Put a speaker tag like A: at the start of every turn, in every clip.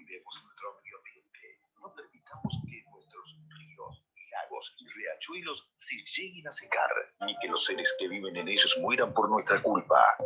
A: cuidemos nuestro medio ambiente. No permitamos que nuestros ríos, lagos y riachuelos se lleguen a secar, ni que los seres que viven en ellos mueran por nuestra culpa.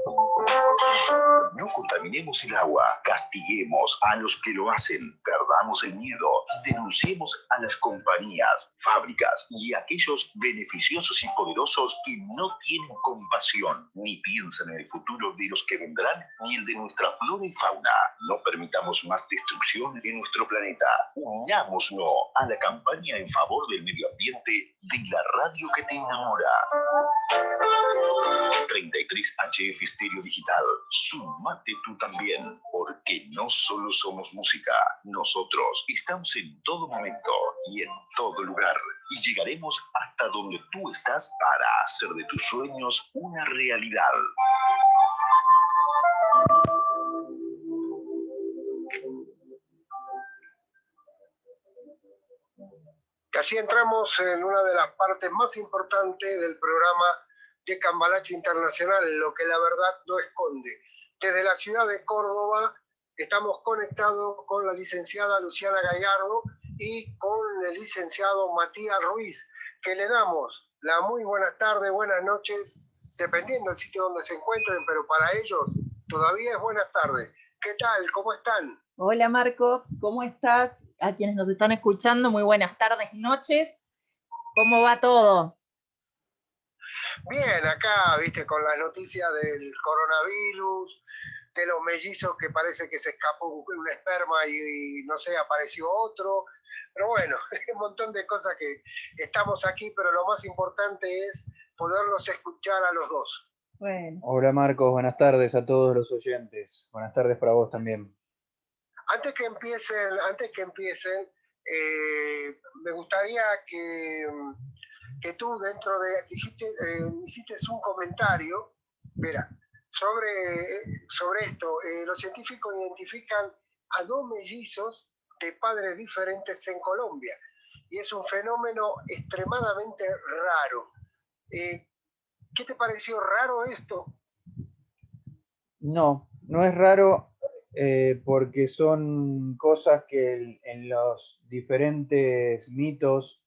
A: No contaminemos el agua, castiguemos a los que lo hacen, perdamos el miedo, denunciemos a las compañías, fábricas y a aquellos beneficiosos y poderosos que no tienen compasión, ni piensan en el futuro de los que vendrán, ni el de nuestra flora y fauna. No permitamos más destrucción de nuestro planeta. Unámonos a la campaña en favor del medio ambiente de la radio que te enamora. 33 HF Estéreo Digital. Sumate tú también, porque no solo somos música, nosotros estamos en todo momento y en todo lugar. Y llegaremos hasta donde tú estás para hacer de tus sueños una realidad.
B: Así entramos en una de las partes más importantes del programa de Cambalache Internacional, lo que la verdad no esconde. Desde la ciudad de Córdoba estamos conectados con la licenciada Luciana Gallardo y con el licenciado Matías Ruiz, que le damos la muy buenas tardes, buenas noches, dependiendo del sitio donde se encuentren, pero para ellos todavía es buenas tardes. ¿Qué tal? ¿Cómo están?
C: Hola Marcos, ¿cómo estás? A quienes nos están escuchando, muy buenas tardes, noches. ¿Cómo va todo?
B: Bien, acá, viste, con las noticias del coronavirus, de los mellizos que parece que se escapó un esperma y no sé, apareció otro. Pero bueno, un montón de cosas que estamos aquí, pero lo más importante es poderlos escuchar a los dos.
C: Bueno.
D: Hola Marcos, buenas tardes a todos los oyentes. Buenas tardes para vos también.
B: Antes que empiecen, me gustaría que tú hiciste un comentario, mira, sobre esto. Los científicos identifican a dos mellizos de padres diferentes en Colombia y es un fenómeno extremadamente raro. ¿Qué te pareció raro esto?
D: No es raro porque son cosas que en los diferentes mitos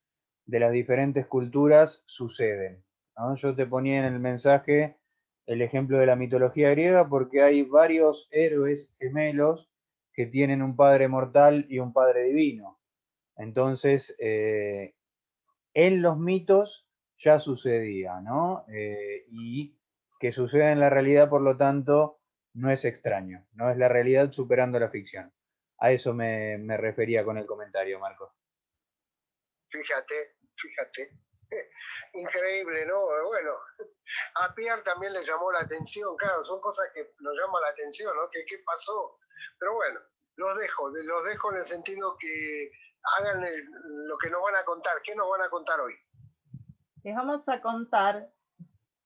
D: de las diferentes culturas suceden, ¿no? Yo te ponía en el mensaje el ejemplo de la mitología griega porque hay varios héroes gemelos que tienen un padre mortal y un padre divino. Entonces, en los mitos ya sucedía, ¿no? Y que suceda en la realidad, por lo tanto, no es extraño, no es la realidad superando la ficción. A eso me refería con el comentario, Marcos.
B: Fíjate. Increíble, ¿no? Bueno, a Pierre también le llamó la atención, claro, son cosas que nos llaman la atención, ¿no? ¿Qué pasó? Pero bueno, los dejo en el sentido que hagan lo que nos van a contar. ¿Qué nos van a contar hoy?
C: Les vamos a contar,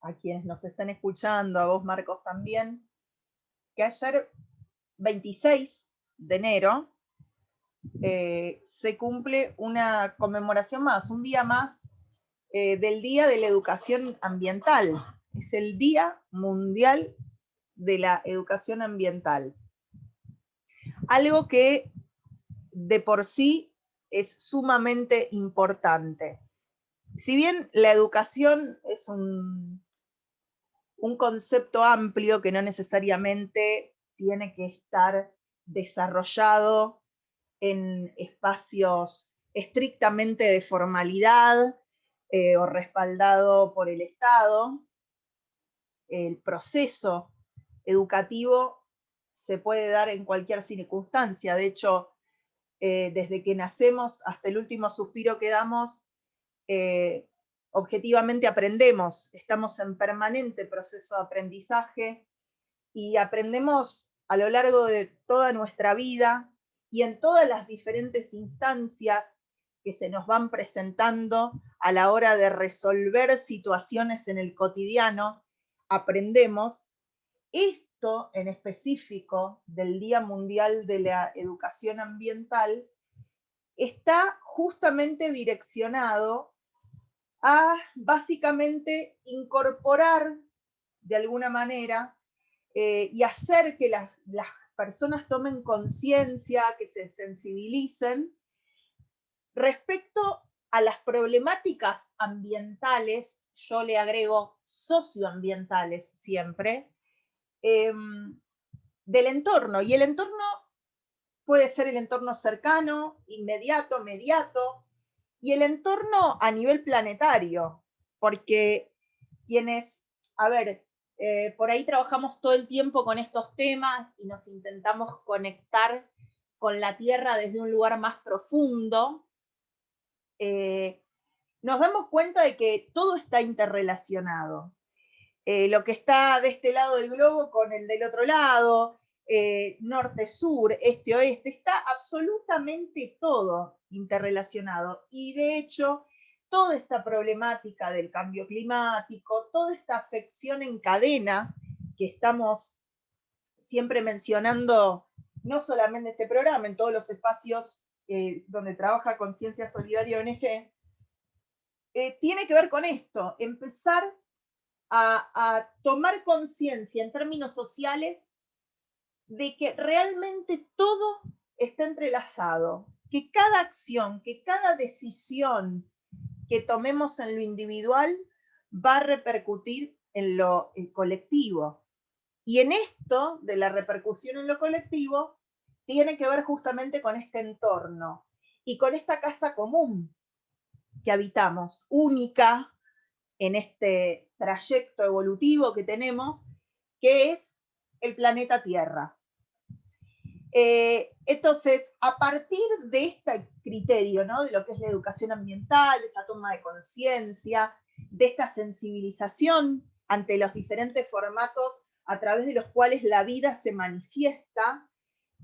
C: a quienes nos están escuchando, a vos Marcos también, que ayer, 26 de enero, se cumple una conmemoración más, un día más del Día de la Educación Ambiental. Es el Día Mundial de la Educación Ambiental. Algo que de por sí es sumamente importante. Si bien la educación es un concepto amplio que no necesariamente tiene que estar desarrollado en espacios estrictamente de formalidad o respaldado por el Estado, el proceso educativo se puede dar en cualquier circunstancia. De hecho, desde que nacemos hasta el último suspiro que damos, objetivamente aprendemos, estamos en permanente proceso de aprendizaje y aprendemos a lo largo de toda nuestra vida y en todas las diferentes instancias que se nos van presentando a la hora de resolver situaciones en el cotidiano, aprendemos. Esto en específico del Día Mundial de la Educación Ambiental está justamente direccionado a básicamente incorporar de alguna manera y hacer que las personas tomen conciencia, que se sensibilicen respecto a las problemáticas ambientales, yo le agrego socioambientales siempre, del entorno. Y el entorno puede ser el entorno cercano, inmediato, mediato, y el entorno a nivel planetario, porque quienes, a ver, por ahí trabajamos todo el tiempo con estos temas y nos intentamos conectar con la Tierra desde un lugar más profundo, nos damos cuenta de que todo está interrelacionado. Lo que está de este lado del globo con el del otro lado, norte-sur, este-oeste, está absolutamente todo interrelacionado. Y de hecho, toda esta problemática del cambio climático, toda esta afección en cadena que estamos siempre mencionando, no solamente en este programa, en todos los espacios donde trabaja Conciencia Solidaria ONG, tiene que ver con esto, empezar a tomar conciencia en términos sociales de que realmente todo está entrelazado, que cada acción, que cada decisión que tomemos en lo individual va a repercutir en lo colectivo. Y en esto de la repercusión en lo colectivo tiene que ver justamente con este entorno y con esta casa común que habitamos, única en este trayecto evolutivo que tenemos, que es el planeta Tierra. Entonces, a partir de este criterio, ¿no?, de lo que es la educación ambiental, de esta toma de conciencia, de esta sensibilización ante los diferentes formatos a través de los cuales la vida se manifiesta,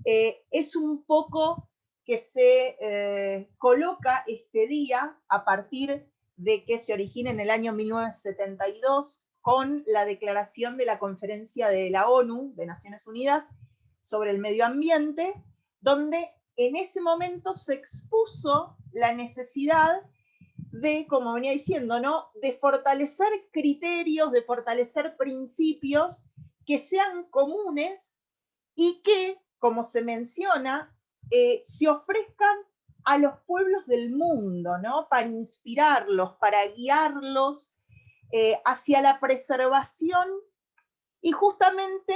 C: es un poco que se coloca este día a partir de que se origina en el año 1972 con la declaración de la Conferencia de la ONU, de Naciones Unidas, sobre el medio ambiente, donde en ese momento se expuso la necesidad de, como venía diciendo, ¿no?, de fortalecer criterios, de fortalecer principios que sean comunes y que, como se menciona, se ofrezcan a los pueblos del mundo, ¿no?, para inspirarlos, para guiarlos hacia la preservación y justamente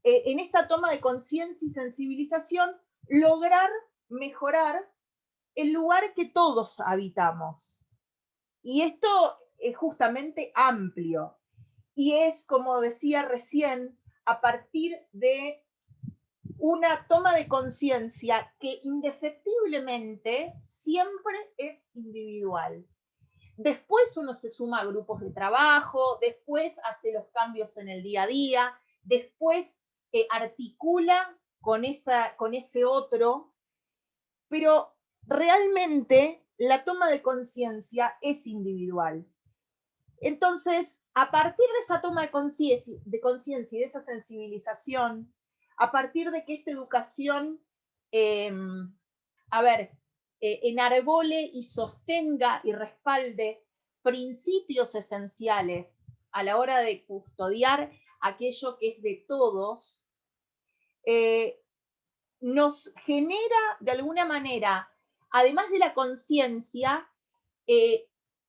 C: en esta toma de conciencia y sensibilización lograr mejorar el lugar que todos habitamos. Y esto es justamente amplio y es, como decía recién, a partir de una toma de conciencia que indefectiblemente siempre es individual. Después uno se suma a grupos de trabajo, después hace los cambios en el día a día, después articula con ese otro, pero realmente la toma de conciencia es individual. Entonces, a partir de esa toma de conciencia y de esa sensibilización, a partir de que esta educación, enarbole y sostenga y respalde principios esenciales a la hora de custodiar aquello que es de todos, nos genera de alguna manera, además de la conciencia,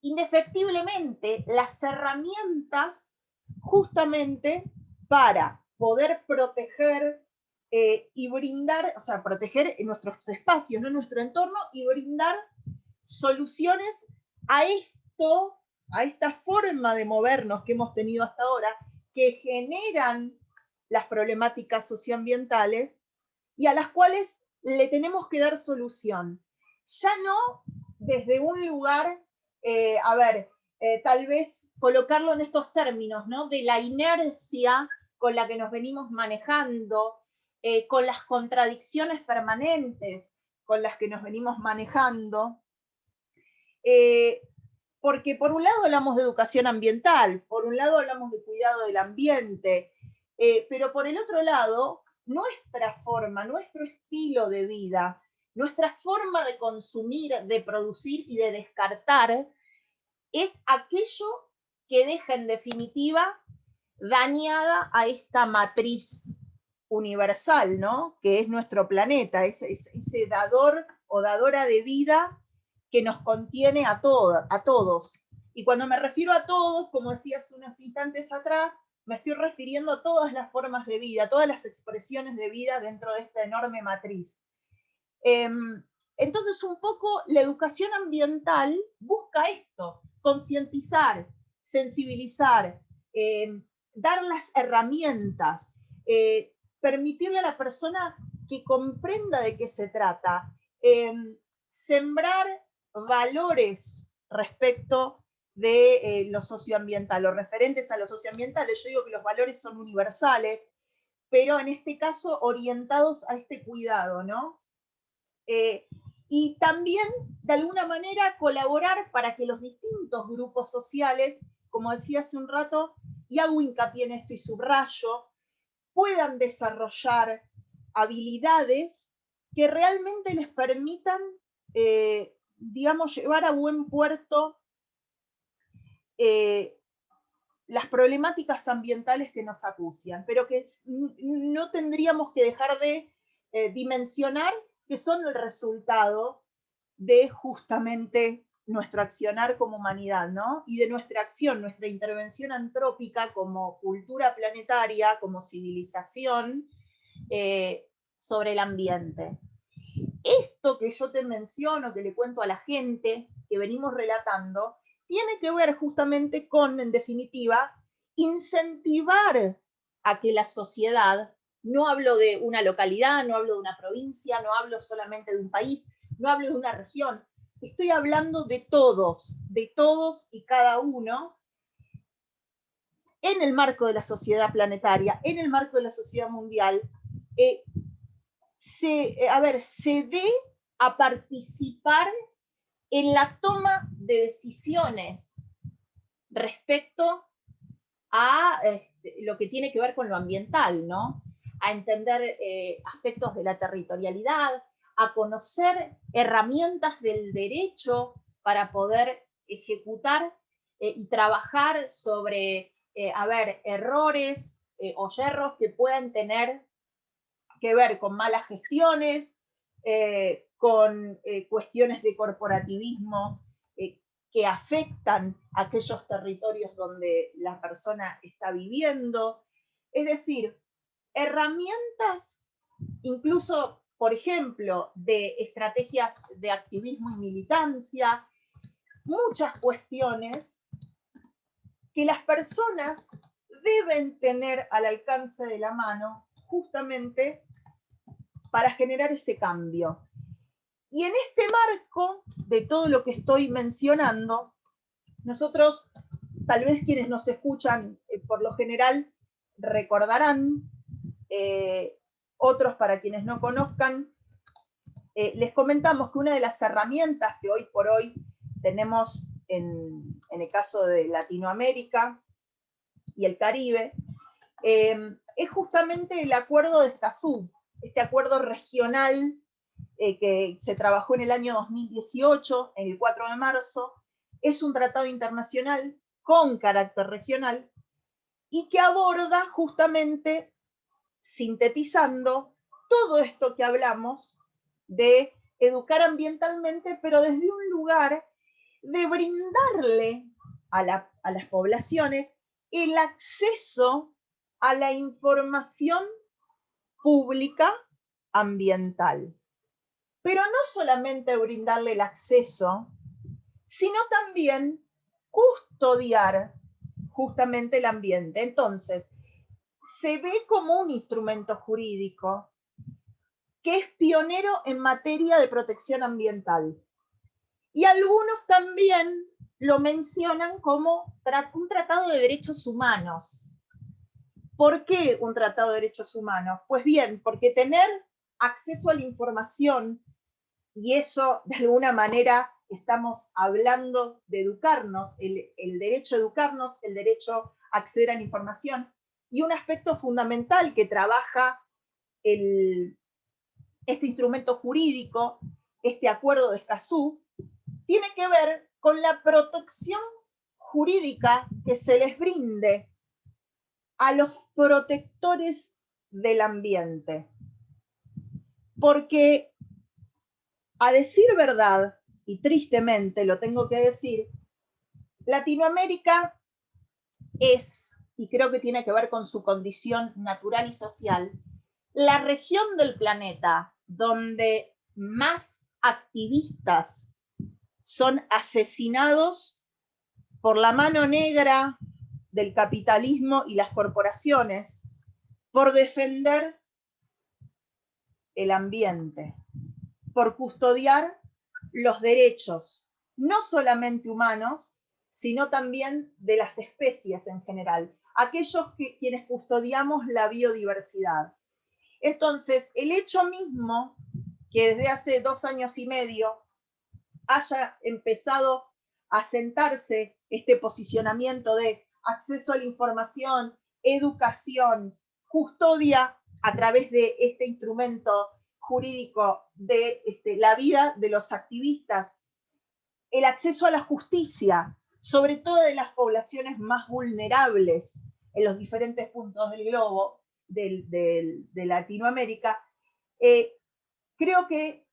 C: indefectiblemente las herramientas justamente para poder proteger y brindar, o sea, proteger nuestros espacios, ¿no?, nuestro entorno, y brindar soluciones a esto, a esta forma de movernos que hemos tenido hasta ahora, que generan las problemáticas socioambientales y a las cuales le tenemos que dar solución. Ya no desde un lugar, tal vez colocarlo en estos términos, ¿no?, de la inercia con la que nos venimos manejando, con las contradicciones permanentes con las que nos venimos manejando, porque por un lado hablamos de educación ambiental, por un lado hablamos de cuidado del ambiente, pero por el otro lado, nuestra forma, nuestro estilo de vida, nuestra forma de consumir, de producir y de descartar, es aquello que deja en definitiva dañada a esta matriz universal, ¿no? Que es nuestro planeta, ese dador o dadora de vida que nos contiene a todos. Y cuando me refiero a todos, como decía hace unos instantes atrás, me estoy refiriendo a todas las formas de vida, todas las expresiones de vida dentro de esta enorme matriz. Entonces, un poco la educación ambiental busca esto, concientizar, sensibilizar, dar las herramientas, permitirle a la persona que comprenda de qué se trata, sembrar valores respecto de lo socioambiental, o referentes a lo socioambiental. Yo digo que los valores son universales, pero en este caso orientados a este cuidado, ¿no? Y también, de alguna manera, colaborar para que los distintos grupos sociales, como decía hace un rato, y hago hincapié en esto y subrayo, puedan desarrollar habilidades que realmente les permitan, digamos, llevar a buen puerto las problemáticas ambientales que nos acucian, pero que no tendríamos que dejar de dimensionar que son el resultado de justamente nuestro accionar como humanidad, ¿no? Y de nuestra acción, nuestra intervención antrópica como cultura planetaria, como civilización, sobre el ambiente. Esto que yo te menciono, que le cuento a la gente, que venimos relatando, tiene que ver justamente con, en definitiva, incentivar a que la sociedad, no hablo de una localidad, no hablo de una provincia, no hablo solamente de un país, no hablo de una región, estoy hablando de todos y cada uno, en el marco de la sociedad planetaria, en el marco de la sociedad mundial, se dé a participar en la toma de decisiones respecto a lo que tiene que ver con lo ambiental, ¿no? A entender aspectos de la territorialidad, a conocer herramientas del derecho para poder ejecutar y trabajar sobre, errores o yerros que puedan tener que ver con malas gestiones, con cuestiones de corporativismo que afectan a aquellos territorios donde la persona está viviendo. Es decir, herramientas, incluso, por ejemplo, de estrategias de activismo y militancia, muchas cuestiones que las personas deben tener al alcance de la mano justamente para generar ese cambio. Y en este marco de todo lo que estoy mencionando, nosotros, tal vez quienes nos escuchan por lo general, recordarán, otros para quienes no conozcan, les comentamos que una de las herramientas que hoy por hoy tenemos en el caso de Latinoamérica y el Caribe, es justamente el acuerdo de Escazú, este acuerdo regional que se trabajó en el año 2018, en el 4 de marzo, es un tratado internacional con carácter regional y que aborda justamente, sintetizando, todo esto que hablamos de educar ambientalmente, pero desde un lugar de brindarle a las poblaciones el acceso a la información pública ambiental. Pero no solamente brindarle el acceso, sino también custodiar justamente el ambiente. Entonces, se ve como un instrumento jurídico que es pionero en materia de protección ambiental. Y algunos también lo mencionan como un tratado de derechos humanos. ¿Por qué un tratado de derechos humanos? Pues bien, porque tener acceso a la información, y eso de alguna manera estamos hablando de educarnos, el derecho a educarnos, el derecho a acceder a la información, y un aspecto fundamental que trabaja este instrumento jurídico, este acuerdo de Escazú, tiene que ver con la protección jurídica que se les brinde a los protectores del ambiente. Porque, a decir verdad, y tristemente lo tengo que decir, Latinoamérica es, y creo que tiene que ver con su condición natural y social, la región del planeta donde más activistas son asesinados por la mano negra del capitalismo y las corporaciones por defender el ambiente, por custodiar los derechos, no solamente humanos, sino también de las especies en general, aquellos quienes custodiamos la biodiversidad. Entonces, el hecho mismo que desde hace 2 años y medio haya empezado a sentarse este posicionamiento de acceso a la información, educación, custodia a través de este instrumento jurídico de la vida de los activistas, el acceso a la justicia, sobre todo de las poblaciones más vulnerables en los diferentes puntos del globo, de Latinoamérica, creo que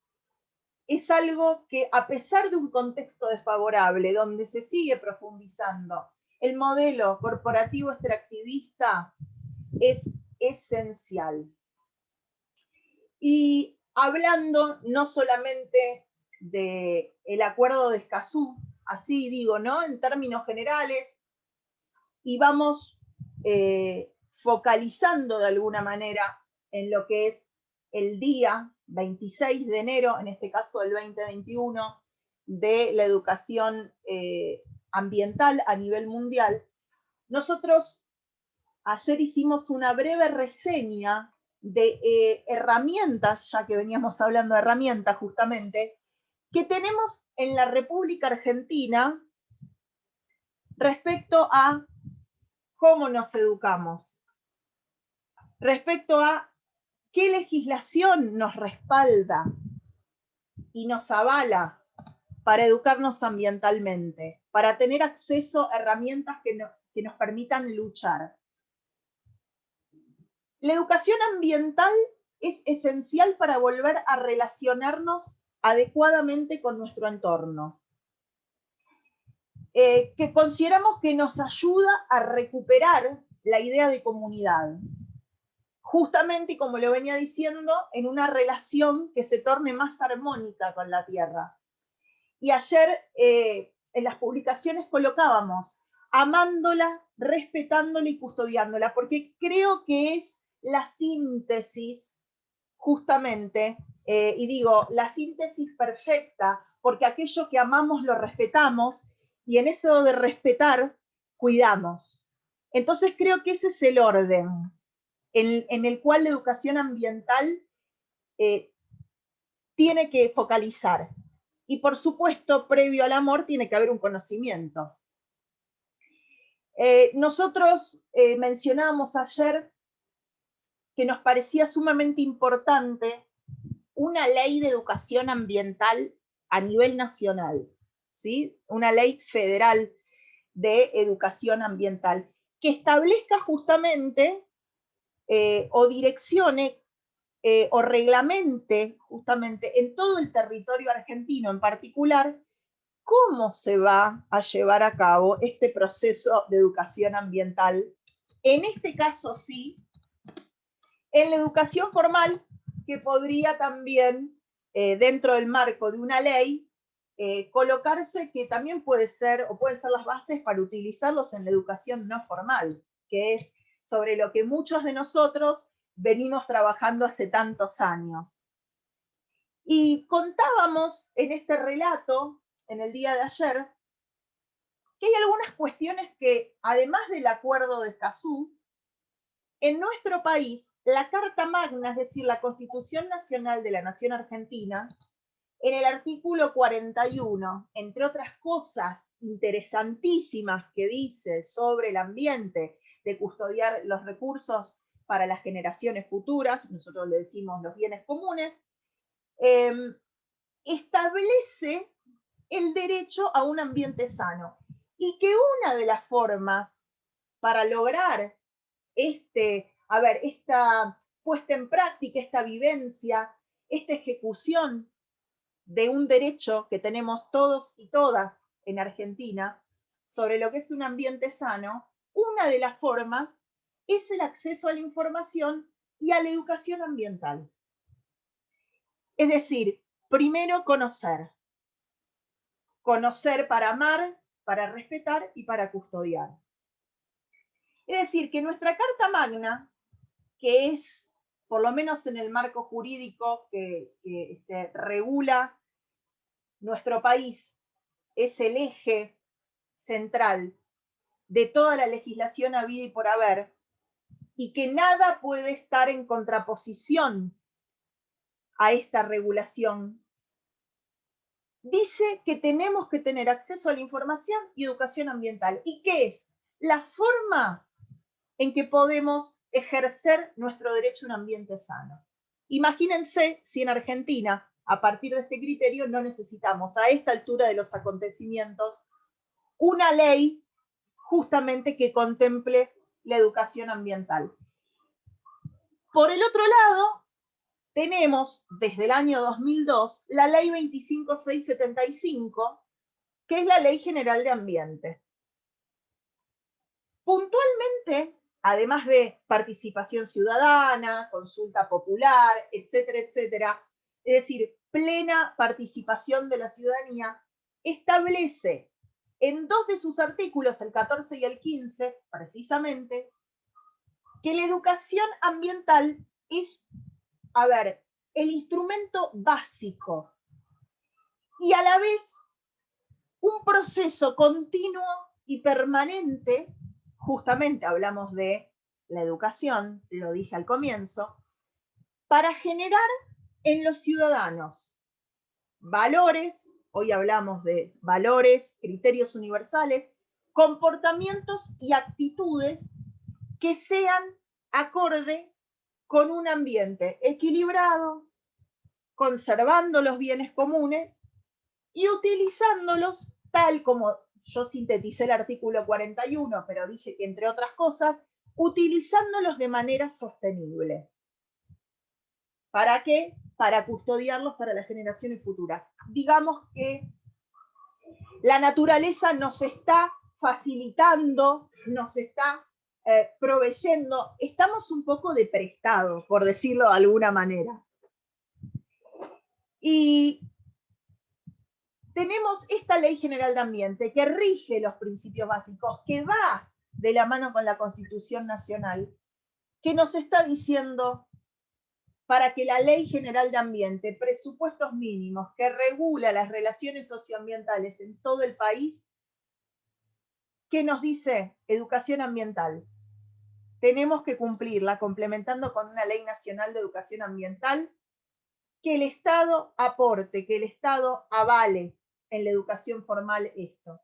C: es algo que, a pesar de un contexto desfavorable, donde se sigue profundizando el modelo corporativo extractivista, es esencial. Y hablando no solamente del acuerdo de Escazú, así digo, ¿no? En términos generales, y vamos focalizando de alguna manera en lo que es el día 26 de enero, en este caso el 2021, de la educación ambiental a nivel mundial. Nosotros ayer hicimos una breve reseña de herramientas, ya que veníamos hablando de herramientas justamente, que tenemos en la República Argentina respecto a cómo nos educamos, respecto a qué legislación nos respalda y nos avala para educarnos ambientalmente, para tener acceso a herramientas que nos permitan luchar. La educación ambiental es esencial para volver a relacionarnos adecuadamente con nuestro entorno, que consideramos que nos ayuda a recuperar la idea de comunidad. Justamente, como lo venía diciendo, en una relación que se torne más armónica con la tierra. Y ayer en las publicaciones colocábamos amándola, respetándola y custodiándola, porque creo que es la síntesis, justamente, y digo, la síntesis perfecta, porque aquello que amamos lo respetamos, y en eso de respetar, cuidamos. Entonces creo que ese es el orden en el cual la educación ambiental tiene que focalizar. Y por supuesto, previo al amor, tiene que haber un conocimiento. Nosotros mencionábamos ayer que nos parecía sumamente importante una ley de educación ambiental a nivel nacional, ¿sí? Una ley federal de educación ambiental que establezca justamente o direccione o reglamente justamente en todo el territorio argentino en particular cómo se va a llevar a cabo este proceso de educación ambiental. En este caso sí, en la educación formal, que podría también, dentro del marco de una ley, colocarse que también puede ser, o pueden ser las bases para utilizarlos en la educación no formal, que es sobre lo que muchos de nosotros venimos trabajando hace tantos años. Y contábamos en este relato, en el día de ayer, que hay algunas cuestiones que, además del acuerdo de Escazú, en nuestro país, la Carta Magna, es decir, la Constitución Nacional de la Nación Argentina, en el artículo 41, entre otras cosas interesantísimas que dice sobre el ambiente, de custodiar los recursos para las generaciones futuras, nosotros le decimos los bienes comunes, establece el derecho a un ambiente sano. Y que una de las formas para lograr esta puesta en práctica, esta vivencia, esta ejecución de un derecho que tenemos todos y todas en Argentina sobre lo que es un ambiente sano, una de las formas es el acceso a la información y a la educación ambiental. Es decir, primero conocer. Conocer para amar, para respetar y para custodiar. Es decir, que nuestra Carta Magna, que es, por lo menos en el marco jurídico que regula nuestro país, es el eje central de toda la legislación habida y por haber, y que nada puede estar en contraposición a esta regulación, dice que tenemos que tener acceso a la información y educación ambiental. ¿Y qué es? La forma en que podemos ejercer nuestro derecho a un ambiente sano. Imagínense si en Argentina, a partir de este criterio, no necesitamos a esta altura de los acontecimientos una ley justamente que contemple la educación ambiental. Por el otro lado, tenemos desde el año 2002 la ley 25675, que es la Ley General de Ambiente. Puntualmente, además de participación ciudadana, consulta popular, etcétera, etcétera, es decir, plena participación de la ciudadanía, establece en dos de sus artículos, el 14 y el 15, precisamente, que la educación ambiental es, el instrumento básico y a la vez un proceso continuo y permanente. Justamente hablamos de la educación, lo dije al comienzo, para generar en los ciudadanos valores, hoy hablamos de valores, criterios universales, comportamientos y actitudes que sean acorde con un ambiente equilibrado, conservando los bienes comunes y utilizándolos tal como yo sinteticé el artículo 41, pero dije que entre otras cosas, utilizándolos de manera sostenible. ¿Para qué? Para custodiarlos para las generaciones futuras. Digamos que la naturaleza nos está facilitando, nos está proveyendo, estamos un poco de prestado, por decirlo de alguna manera. Y tenemos esta Ley General de Ambiente que rige los principios básicos, que va de la mano con la Constitución Nacional, que nos está diciendo para que la Ley General de Ambiente, presupuestos mínimos, que regula las relaciones socioambientales en todo el país, ¿qué nos dice? Educación ambiental. Tenemos que cumplirla complementando con una Ley Nacional de Educación Ambiental, que el Estado aporte, que el Estado avale en la educación formal esto.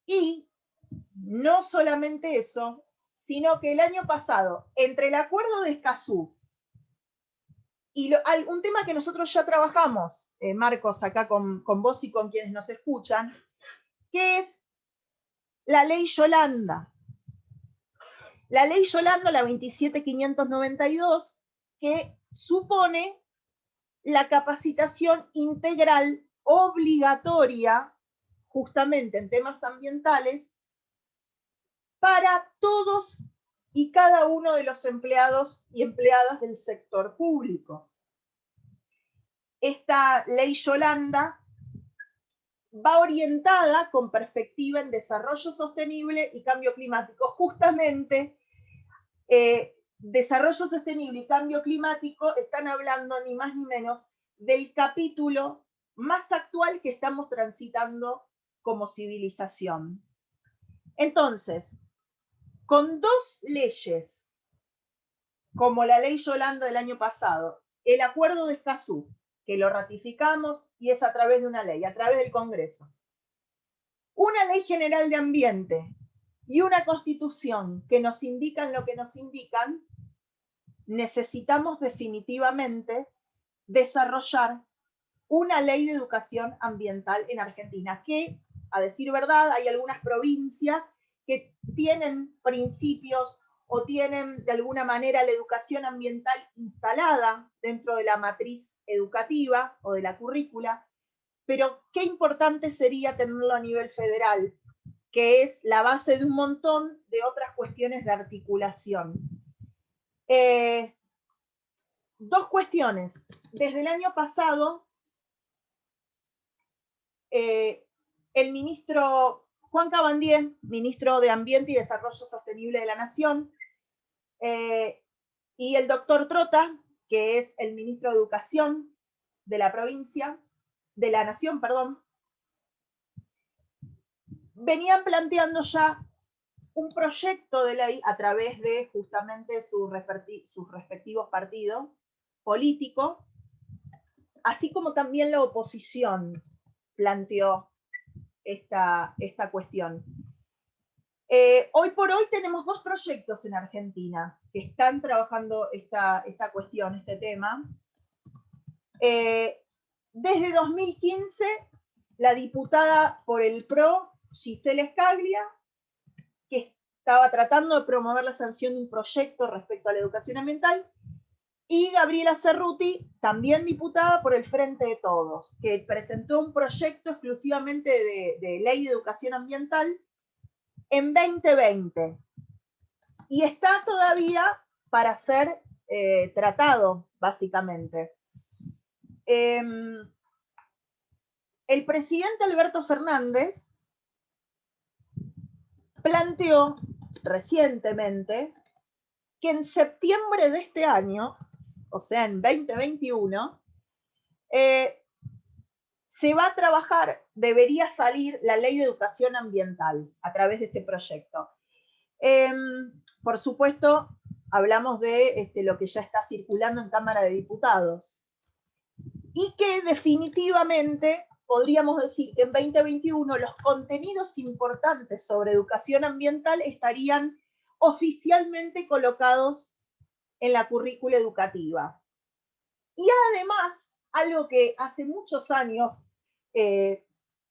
C: Y no solamente eso, sino que el año pasado, entre el acuerdo de Escazú y un tema que nosotros ya trabajamos, Marcos, acá con vos y con quienes nos escuchan, que es la Ley Yolanda. La Ley Yolanda, la 27592, que supone la capacitación integral obligatoria, justamente en temas ambientales, para todos y cada uno de los empleados y empleadas del sector público. Esta Ley Yolanda va orientada con perspectiva en desarrollo sostenible y cambio climático. Justamente, desarrollo sostenible y cambio climático están hablando ni más ni menos del capítulo más actual que estamos transitando como civilización. Entonces, con dos leyes, como la Ley Yolanda del año pasado, el Acuerdo de Escazú, que lo ratificamos y es a través de una ley, a través del Congreso, una Ley General de Ambiente y una Constitución que nos indican lo que nos indican, necesitamos definitivamente desarrollar una ley de educación ambiental en Argentina, que, a decir verdad, hay algunas provincias que tienen principios o tienen de alguna manera la educación ambiental instalada dentro de la matriz educativa o de la currícula, pero qué importante sería tenerlo a nivel federal, que es la base de un montón de otras cuestiones de articulación. Dos cuestiones. Desde el año pasado, el ministro Juan Cabandier, ministro de Ambiente y Desarrollo Sostenible de la Nación, y el doctor Trota, que es el ministro de Educación de la provincia, de la Nación, perdón, venían planteando ya un proyecto de ley a través de justamente sus respectivos partidos políticos, así como también la oposición planteó esta cuestión. Hoy por hoy tenemos dos proyectos en Argentina que están trabajando esta cuestión, este tema. Desde 2015, la diputada por el PRO, Gisela Scaglia, que estaba tratando de promover la sanción de un proyecto respecto a la educación ambiental, y Gabriela Cerruti, también diputada por el Frente de Todos, que presentó un proyecto exclusivamente de ley de educación ambiental en 2020. Y está todavía para ser tratado, básicamente. El presidente Alberto Fernández planteó recientemente que en septiembre de este año, o sea, en 2021, se va a trabajar, debería salir la ley de educación ambiental a través de este proyecto. Por supuesto, hablamos de lo que ya está circulando en Cámara de Diputados y que definitivamente podríamos decir que en 2021 los contenidos importantes sobre educación ambiental estarían oficialmente colocados en la currícula educativa. Y además, algo que hace muchos años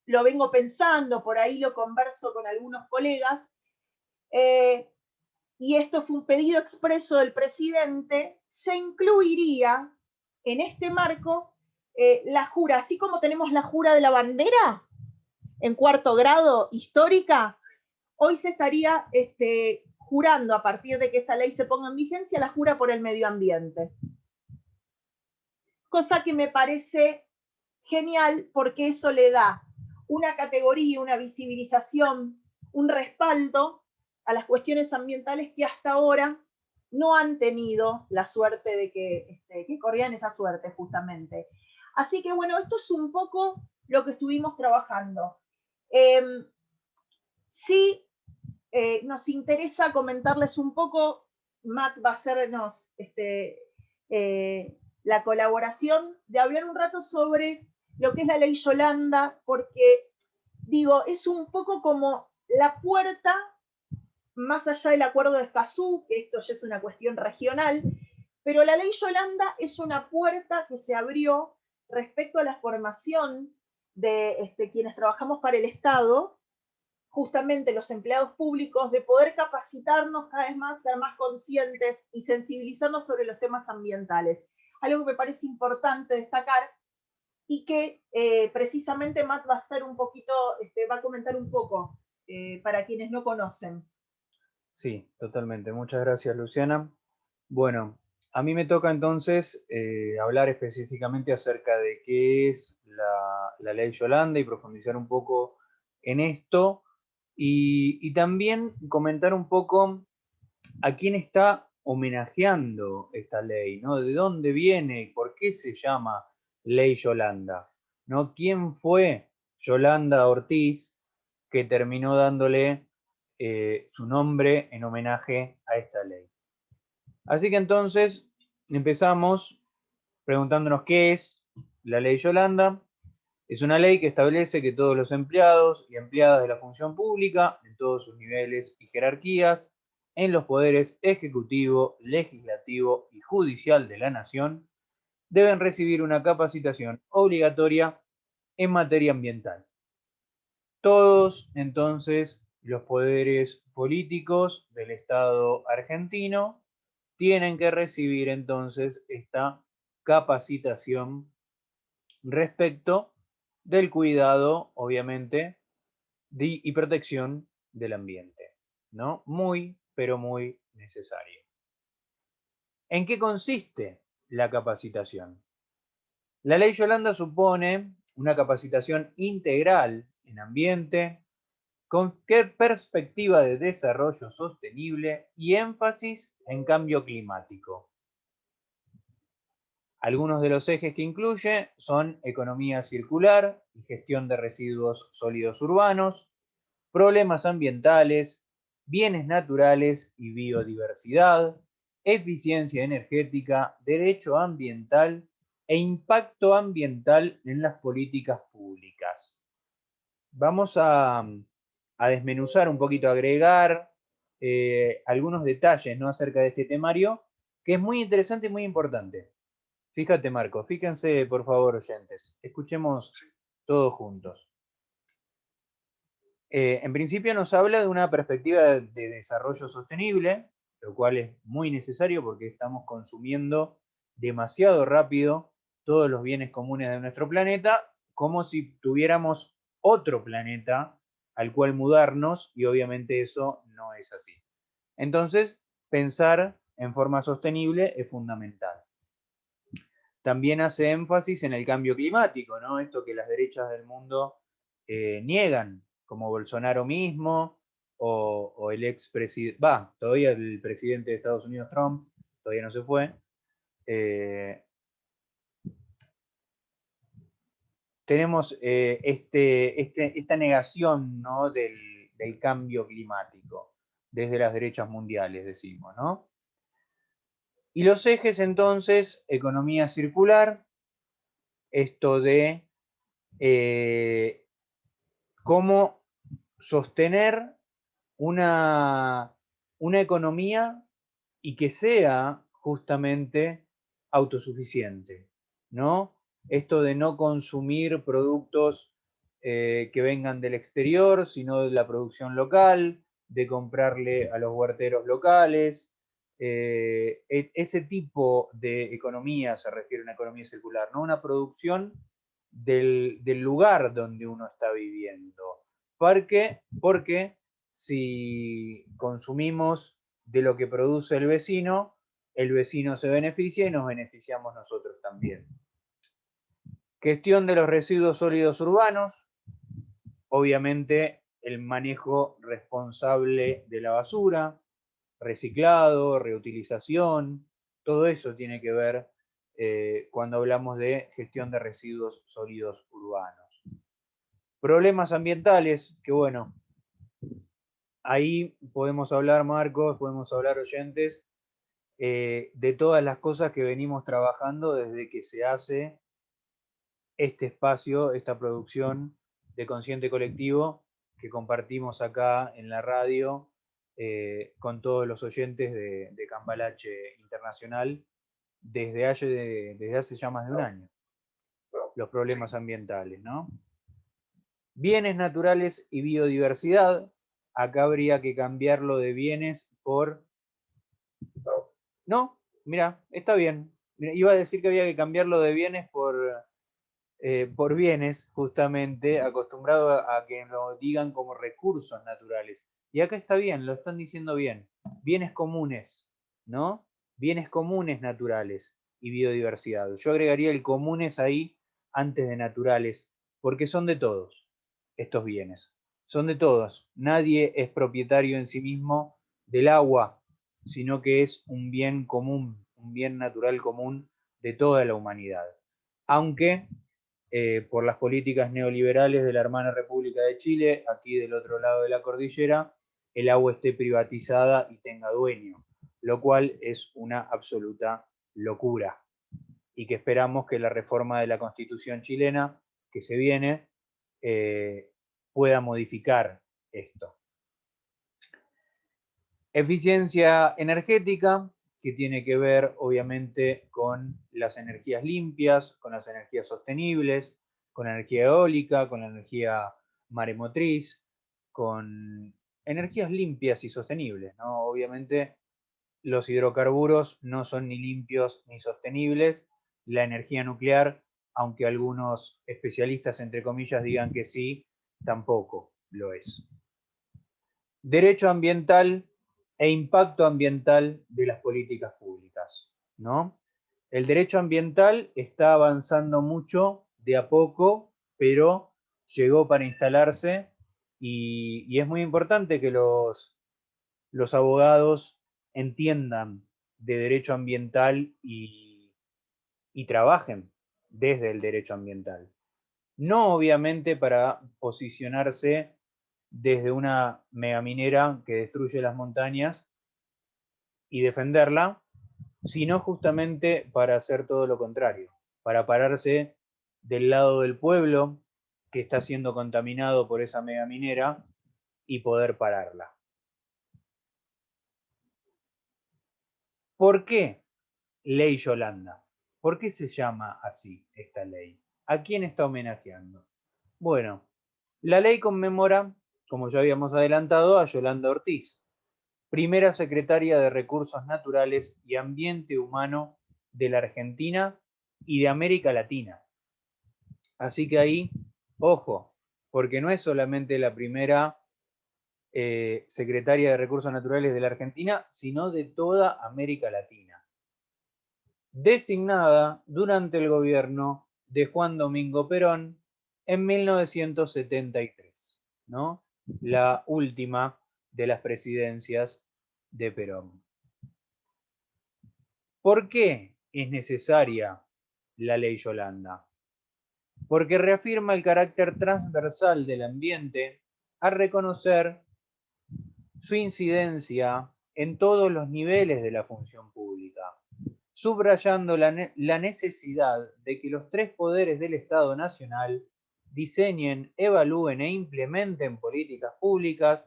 C: lo vengo pensando, por ahí lo converso con algunos colegas, y esto fue un pedido expreso del presidente, se incluiría en este marco la jura, así como tenemos la jura de la bandera en cuarto grado histórica, hoy se estaría jurando, a partir de que esta ley se ponga en vigencia, la jura por el medio ambiente. Cosa que me parece genial porque eso le da una categoría, una visibilización, un respaldo a las cuestiones ambientales que hasta ahora no han tenido la suerte de que corrían esa suerte justamente. Así que bueno, esto es un poco lo que estuvimos trabajando. Sí, nos interesa comentarles un poco, Matt va a hacernos la colaboración de hablar un rato sobre lo que es la ley Yolanda, porque, digo, es un poco como la puerta, más allá del acuerdo de Escazú, que esto ya es una cuestión regional, pero la ley Yolanda es una puerta que se abrió respecto a la formación de quienes trabajamos para el Estado, justamente los empleados públicos, de poder capacitarnos cada vez más, ser más conscientes y sensibilizarnos sobre los temas ambientales. Algo que me parece importante destacar y que precisamente Matt va a hacer un poquito, va a comentar un poco para quienes no conocen.
D: Sí, totalmente. Muchas gracias, Luciana. Bueno, a mí me toca entonces hablar específicamente acerca de qué es la ley Yolanda y profundizar un poco en esto y también comentar un poco a quién está homenajeando esta ley, ¿no? ¿De dónde viene? ¿Por qué se llama Ley Yolanda? ¿No? ¿Quién fue Yolanda Ortiz que terminó dándole su nombre en homenaje a esta ley? Así que entonces empezamos preguntándonos qué es la Ley Yolanda. Es una ley que establece que todos los empleados y empleadas de la función pública, en todos sus niveles y jerarquías, en los poderes ejecutivo, legislativo y judicial de la nación, deben recibir una capacitación obligatoria en materia ambiental. Todos, entonces, los poderes políticos del Estado argentino tienen que recibir entonces esta capacitación respecto del cuidado, obviamente, y protección del ambiente, ¿no? Muy, pero muy necesario. ¿En qué consiste la capacitación? La ley Yolanda supone una capacitación integral en ambiente, con perspectiva de desarrollo sostenible y énfasis en cambio climático. Algunos de los ejes que incluye son economía circular y gestión de residuos sólidos urbanos, problemas ambientales, bienes naturales y biodiversidad, eficiencia energética, derecho ambiental e impacto ambiental en las políticas públicas. Vamos a desmenuzar un poquito, agregar algunos detalles, ¿no?, acerca de este temario, que es muy interesante y muy importante. Fíjate, Marco, fíjense, por favor, oyentes, escuchemos todos juntos. En principio nos habla de una perspectiva de desarrollo sostenible, lo cual es muy necesario porque estamos consumiendo demasiado rápido todos los bienes comunes de nuestro planeta, como si tuviéramos otro planeta al cual mudarnos, y obviamente eso no es así. Entonces, pensar en forma sostenible es fundamental. También hace énfasis en el cambio climático, ¿no? Esto que las derechas del mundo niegan, como Bolsonaro mismo, o el expresidente, todavía el presidente de Estados Unidos, Trump, todavía no se fue. Tenemos esta negación, ¿no?, del cambio climático, desde las derechas mundiales, decimos, ¿no? Y los ejes, entonces, economía circular, esto de cómo sostener una economía y que sea justamente autosuficiente, ¿no? Esto de no consumir productos que vengan del exterior, sino de la producción local, de comprarle a los huerteros locales. Ese tipo de economía se refiere a una economía circular, ¿no? Una producción del lugar donde uno está viviendo. Porque si consumimos de lo que produce el vecino se beneficia y nos beneficiamos nosotros también. Gestión de los residuos sólidos urbanos, obviamente el manejo responsable de la basura, reciclado, reutilización, todo eso tiene que ver cuando hablamos de gestión de residuos sólidos urbanos. Problemas ambientales, que bueno, ahí podemos hablar, Marcos, podemos hablar, oyentes, de todas las cosas que venimos trabajando desde que se hace este espacio, esta producción de Consciente Colectivo que compartimos acá en la radio con todos los oyentes de Cambalache Internacional desde hace ya más de un año. Los problemas ambientales, ¿no? Bienes naturales y biodiversidad. Acá habría que cambiarlo de bienes por... No, mira, está bien. Mira, iba a decir que había que cambiarlo de bienes por bienes, justamente, acostumbrado a que lo digan como recursos naturales. Y acá está bien, lo están diciendo bien. Bienes comunes, ¿no? Bienes comunes naturales y biodiversidad. Yo agregaría el comunes ahí antes de naturales, porque son de todos estos bienes. Son de todos. Nadie es propietario en sí mismo del agua, sino que es un bien común, un bien natural común de toda la humanidad. Aunque por las políticas neoliberales de la hermana República de Chile, aquí del otro lado de la cordillera, el agua esté privatizada y tenga dueño, lo cual es una absoluta locura. Y que esperamos que la reforma de la Constitución chilena que se viene pueda modificar esto. Eficiencia energética, que tiene que ver obviamente con las energías limpias, con las energías sostenibles, con la energía eólica, con la energía maremotriz, con energías limpias y sostenibles, ¿no? Obviamente los hidrocarburos no son ni limpios ni sostenibles. La energía nuclear, aunque algunos especialistas, entre comillas, digan que sí, tampoco lo es. Derecho ambiental e impacto ambiental de las políticas públicas, ¿no? El derecho ambiental está avanzando mucho de a poco, pero llegó para instalarse y es muy importante que los abogados entiendan de derecho ambiental y trabajen desde el derecho ambiental. No obviamente para posicionarse desde una megaminera que destruye las montañas y defenderla, sino justamente para hacer todo lo contrario, para pararse del lado del pueblo que está siendo contaminado por esa megaminera y poder pararla. ¿Por qué Ley Yolanda? ¿Por qué se llama así esta ley? ¿A quién está homenajeando? Bueno, la ley conmemora, como ya habíamos adelantado, a Yolanda Ortiz, primera secretaria de Recursos Naturales y Ambiente Humano de la Argentina y de América Latina. Así que ahí, ojo, porque no es solamente la primera secretaria de Recursos Naturales de la Argentina, sino de toda América Latina. Designada durante el gobierno de Juan Domingo Perón en 1973, ¿no? La última de las presidencias de Perón. ¿Por qué es necesaria la ley Yolanda? Porque reafirma el carácter transversal del ambiente a reconocer su incidencia en todos los niveles de la función pública, subrayando la necesidad de que los tres poderes del Estado Nacional diseñen, evalúen e implementen políticas públicas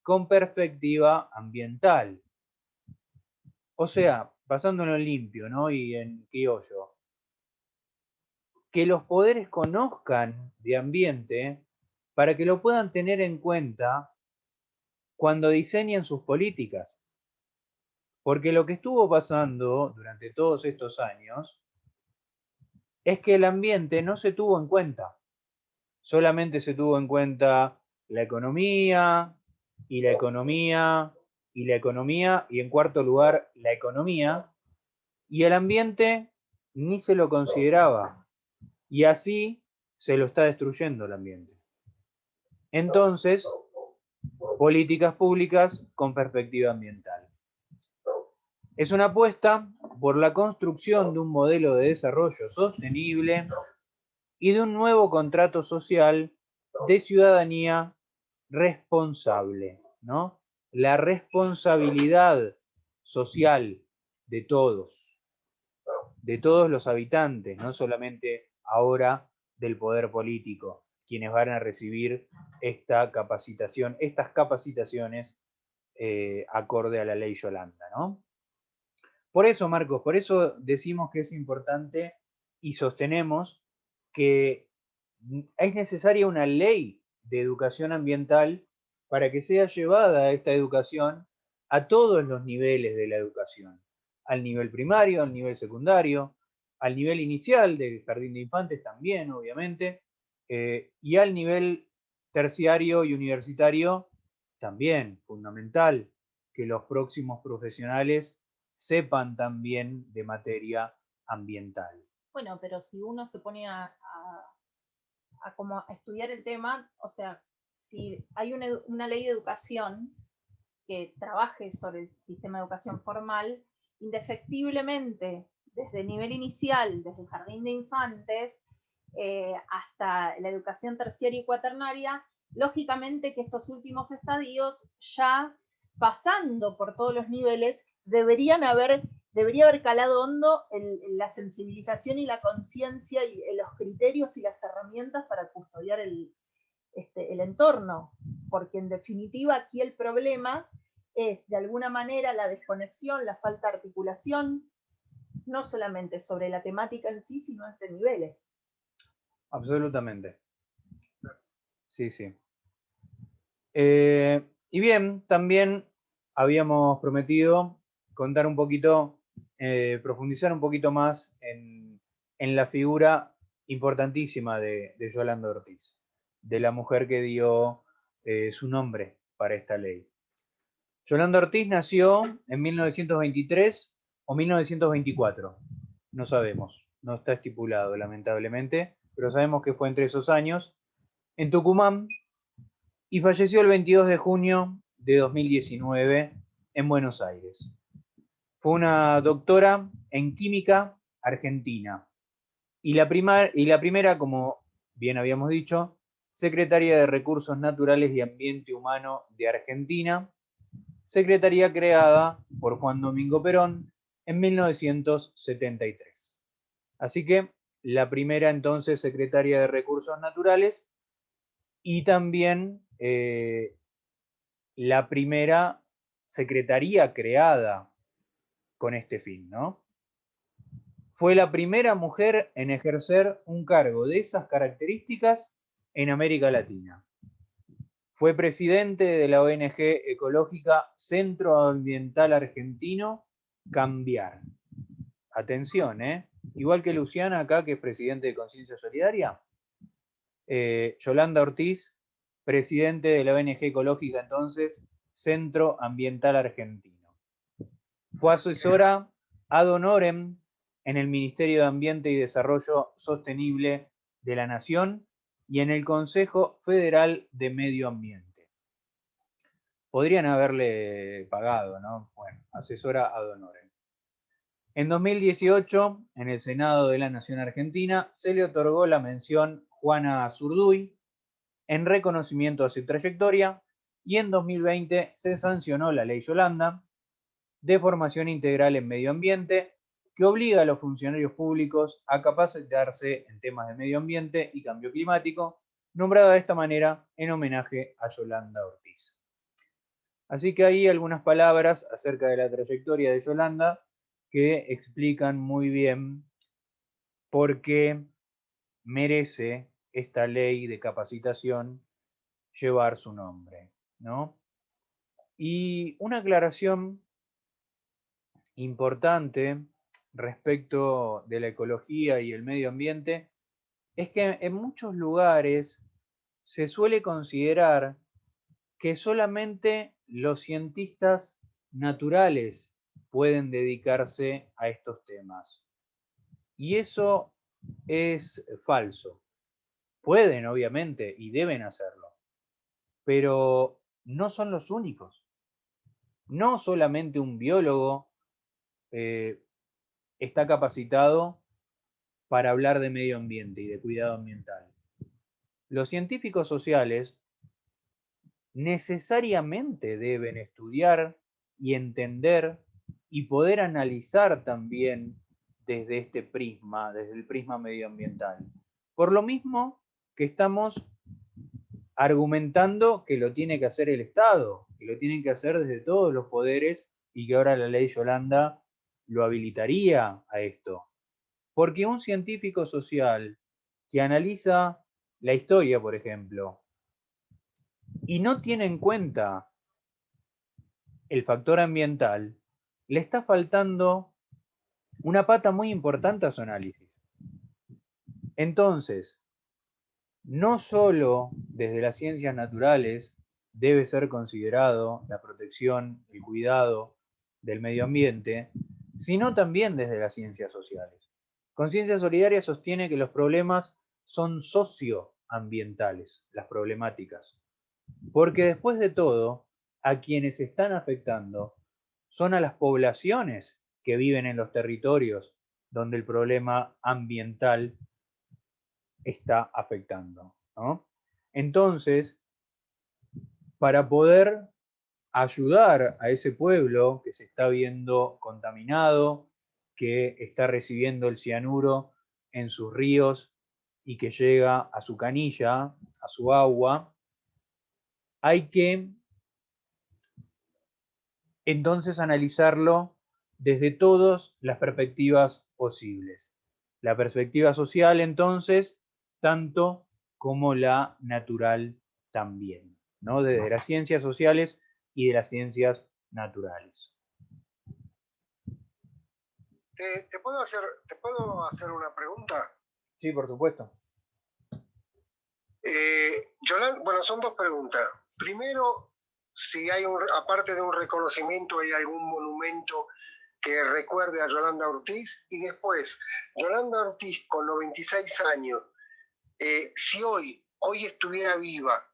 D: con perspectiva ambiental. O sea, pasándolo en limpio, ¿no? Y en criollo, que los poderes conozcan de ambiente para que lo puedan tener en cuenta cuando diseñen sus políticas. Porque lo que estuvo pasando durante todos estos años es que el ambiente no se tuvo en cuenta. Solamente se tuvo en cuenta la economía y la economía y la economía y en cuarto lugar la economía, y el ambiente ni se lo consideraba. Y así se lo está destruyendo el ambiente. Entonces, políticas públicas con perspectiva ambiental. Es una apuesta por la construcción de un modelo de desarrollo sostenible y de un nuevo contrato social de ciudadanía responsable, ¿no? La responsabilidad social de todos los habitantes, no solamente ahora del poder político, quienes van a recibir esta capacitación, estas capacitaciones acorde a la ley Yolanda, ¿no? Por eso, Marcos, por eso decimos que es importante y sostenemos que es necesaria una ley de educación ambiental para que sea llevada esta educación a todos los niveles de la educación, al nivel primario, al nivel secundario, al nivel inicial del jardín de infantes también, obviamente, y al nivel terciario y universitario también, fundamental, que los próximos profesionales sepan también de materia ambiental.
C: Bueno, pero si uno se pone a como a estudiar el tema, o sea, si hay una ley de educación que trabaje sobre el sistema de educación formal, indefectiblemente, desde el nivel inicial, desde el jardín de infantes, hasta la educación terciaria y cuaternaria, lógicamente que estos últimos estadios, ya pasando por todos los niveles, debería haber calado hondo la sensibilización y la conciencia y los criterios y las herramientas para custodiar el entorno, porque en definitiva aquí el problema es de alguna manera la desconexión, la falta de articulación, no solamente sobre la temática en sí, sino entre niveles.
D: Absolutamente. Sí, sí. Y bien, también habíamos prometido contar un poquito, profundizar un poquito más en la figura importantísima de Yolanda Ortiz, de la mujer que dio su nombre para esta ley. Yolanda Ortiz nació en 1923 o 1924, no sabemos, no está estipulado lamentablemente, pero sabemos que fue entre esos años, en Tucumán, y falleció el 22 de junio de 2019 en Buenos Aires. Fue una doctora en química argentina y la primera, como bien habíamos dicho, secretaria de Recursos Naturales y Ambiente Humano de Argentina, secretaría creada por Juan Domingo Perón en 1973. Así que la primera entonces secretaria de Recursos Naturales y también la primera secretaría creada con este fin, ¿no? Fue la primera mujer en ejercer un cargo de esas características en América Latina. Fue presidente de la ONG ecológica Centro Ambiental Argentino, Cambiar. Atención, igual que Luciana acá, que es presidente de Conciencia Solidaria, Yolanda Ortiz, presidente de la ONG ecológica entonces, Centro Ambiental Argentino. Fue asesora ad honorem en el Ministerio de Ambiente y Desarrollo Sostenible de la Nación y en el Consejo Federal de Medio Ambiente. Podrían haberle pagado, ¿no? Bueno, asesora ad honorem. En 2018, en el Senado de la Nación Argentina, se le otorgó la mención Juana Zurduy en reconocimiento a su trayectoria y en 2020 se sancionó la Ley Yolanda de formación integral en medio ambiente que obliga a los funcionarios públicos a capacitarse en temas de medio ambiente y cambio climático, nombrada de esta manera en homenaje a Yolanda Ortiz. Así que ahí algunas palabras acerca de la trayectoria de Yolanda que explican muy bien por qué merece esta ley de capacitación llevar su nombre, ¿no? Y una aclaración importante respecto de la ecología y el medio ambiente es que en muchos lugares se suele considerar que solamente los cientistas naturales pueden dedicarse a estos temas. Y eso es falso. Pueden, obviamente, y deben hacerlo, pero no son los únicos. No solamente un biólogo está capacitado para hablar de medio ambiente y de cuidado ambiental. Los científicos sociales necesariamente deben estudiar y entender y poder analizar también desde este prisma, desde el prisma medioambiental. Por lo mismo que estamos argumentando que lo tiene que hacer el Estado, que lo tienen que hacer desde todos los poderes y que ahora la ley Yolanda lo habilitaría a esto. Porque un científico social que analiza la historia, por ejemplo, y no tiene en cuenta el factor ambiental, le está faltando una pata muy importante a su análisis. Entonces, no solo desde las ciencias naturales debe ser considerado la protección, el cuidado del medio ambiente, sino también desde las ciencias sociales. Conciencia Solidaria sostiene que los problemas son socioambientales, las problemáticas, porque después de todo, a quienes están afectando son a las poblaciones que viven en los territorios donde el problema ambiental está afectando, ¿no? Entonces, para poder ayudar a ese pueblo que se está viendo contaminado, que está recibiendo el cianuro en sus ríos y que llega a su canilla, a su agua, hay que entonces analizarlo desde todas las perspectivas posibles. La perspectiva social, entonces, tanto como la natural también. ¿no? Desde las ciencias sociales y de las ciencias naturales.
B: ¿Te puedo hacer una pregunta?
D: Sí, por supuesto.
B: Yolanda, bueno, son dos preguntas. Primero, si hay aparte de un reconocimiento, hay algún monumento que recuerde a Yolanda Ortiz. Y después, Yolanda Ortiz con 96 años, si hoy estuviera viva,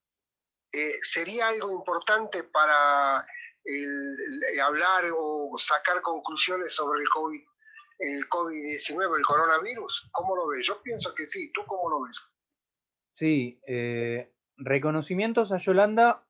B: ¿sería algo importante para hablar o sacar conclusiones sobre el COVID-19, el coronavirus? ¿Cómo lo ves? Yo pienso que sí. ¿Tú cómo lo ves?
D: Sí, reconocimientos a Yolanda,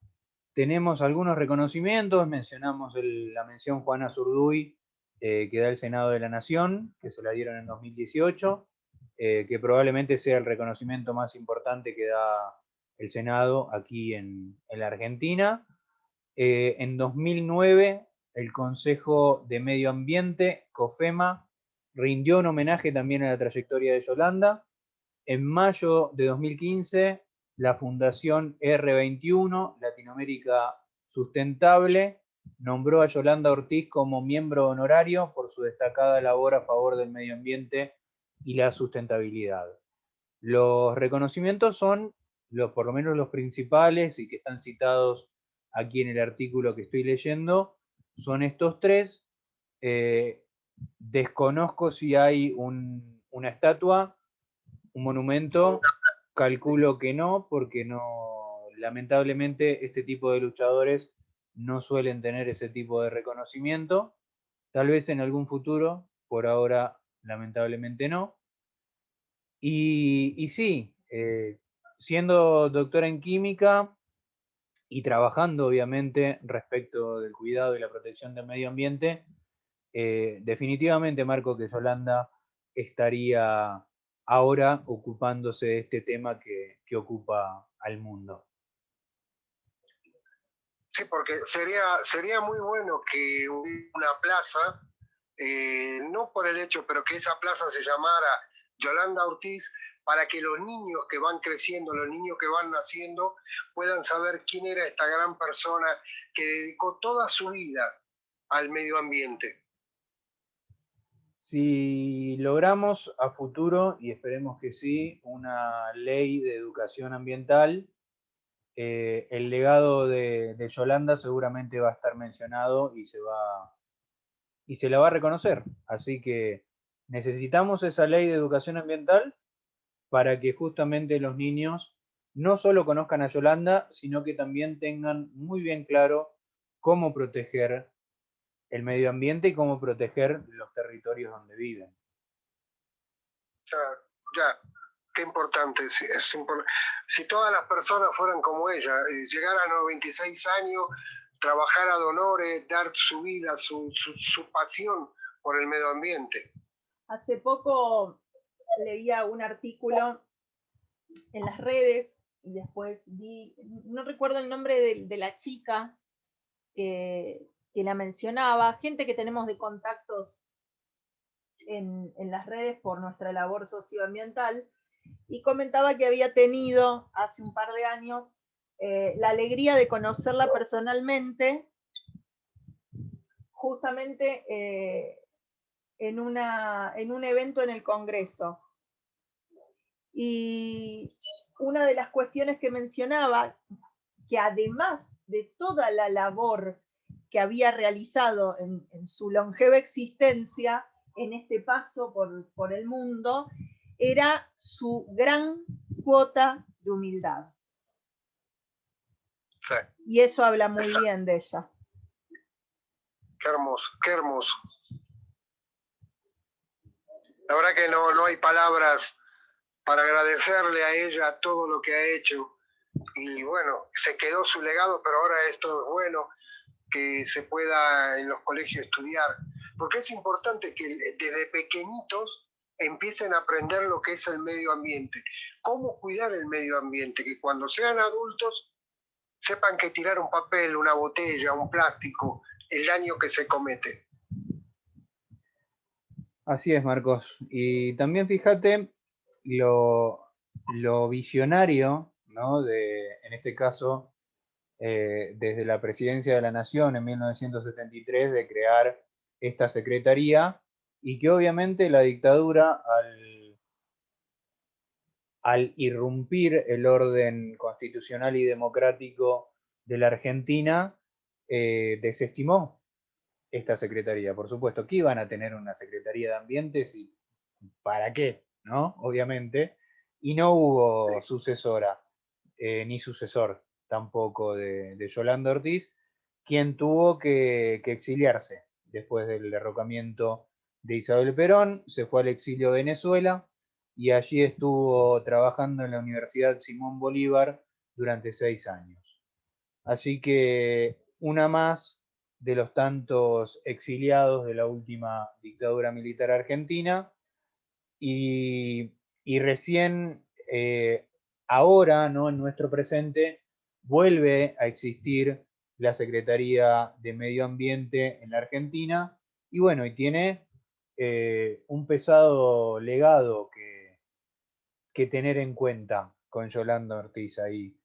D: tenemos algunos reconocimientos, mencionamos la mención Juana Zurduy, que da el Senado de la Nación, que se la dieron en 2018, que probablemente sea el reconocimiento más importante que da el Senado aquí en la Argentina. En 2009, el Consejo de Medio Ambiente, COFEMA, rindió un homenaje también a la trayectoria de Yolanda. En mayo de 2015, la Fundación R21, Latinoamérica Sustentable, nombró a Yolanda Ortiz como miembro honorario por su destacada labor a favor del medio ambiente y la sustentabilidad. Los reconocimientos son, por lo menos los principales y que están citados aquí en el artículo que estoy leyendo, son estos tres. Desconozco si hay una estatua, un monumento, calculo que no, porque no, lamentablemente este tipo de luchadores no suelen tener ese tipo de reconocimiento. Tal vez en algún futuro, por ahora lamentablemente no. Y sí, siendo doctora en química y trabajando obviamente respecto del cuidado y la protección del medio ambiente, definitivamente, Marco, que Yolanda estaría ahora ocupándose de este tema que ocupa al mundo.
B: Sí, porque sería muy bueno que una plaza, no por el hecho, pero que esa plaza se llamara Yolanda Ortiz, para que los niños que van creciendo, los niños que van naciendo, puedan saber quién era esta gran persona que dedicó toda su vida al medio ambiente.
D: Si logramos a futuro, y esperemos que sí, una ley de educación ambiental, el legado de Yolanda seguramente va a estar mencionado y se la va a reconocer. Así que necesitamos esa ley de educación ambiental para que justamente los niños no solo conozcan a Yolanda, sino que también tengan muy bien claro cómo proteger el medio ambiente y cómo proteger los territorios donde viven.
B: Ya, qué importante. Si todas las personas fueran como ella, llegar a 96 años, trabajar ad honores, dar su vida, su pasión por el medio ambiente.
C: Hace poco leía un artículo en las redes y después vi, no recuerdo el nombre de la chica que la mencionaba, gente que tenemos de contactos en las redes por nuestra labor socioambiental, y comentaba que había tenido hace un par de años la alegría de conocerla personalmente, justamente en un evento en el Congreso. Y una de las cuestiones que mencionaba, que además de toda la labor que había realizado en su longeva existencia, en este paso por el mundo, era su gran cuota de humildad.
B: Sí.
C: Y eso habla muy bien de ella.
B: Qué hermoso, qué hermoso. La verdad que no hay palabras para agradecerle a ella todo lo que ha hecho. Y bueno, se quedó su legado, pero ahora esto es bueno, que se pueda en los colegios estudiar. Porque es importante que desde pequeñitos empiecen a aprender lo que es el medio ambiente. Cómo cuidar el medio ambiente, que cuando sean adultos sepan que tirar un papel, una botella, un plástico, el daño que se comete.
D: Así es, Marcos. Y también fíjate lo visionario, ¿no? En este caso, desde la Presidencia de la Nación en 1973 de crear esta secretaría, y que obviamente la dictadura, al irrumpir el orden constitucional y democrático de la Argentina, desestimó esta secretaría. Por supuesto, que iban a tener una secretaría de Ambiente, y ¿para qué? ¿No? Obviamente. Y no hubo sucesora, ni sucesor tampoco de Yolanda Ortiz, quien tuvo que exiliarse después del derrocamiento de Isabel Perón, se fue al exilio a Venezuela y allí estuvo trabajando en la Universidad Simón Bolívar durante 6 años. Así que una más de los tantos exiliados de la última dictadura militar argentina, y recién ahora, ¿no?, en nuestro presente, vuelve a existir la Secretaría de Medio Ambiente en la Argentina, y bueno, y tiene un pesado legado que tener en cuenta, con Yolanda Ortiz ahí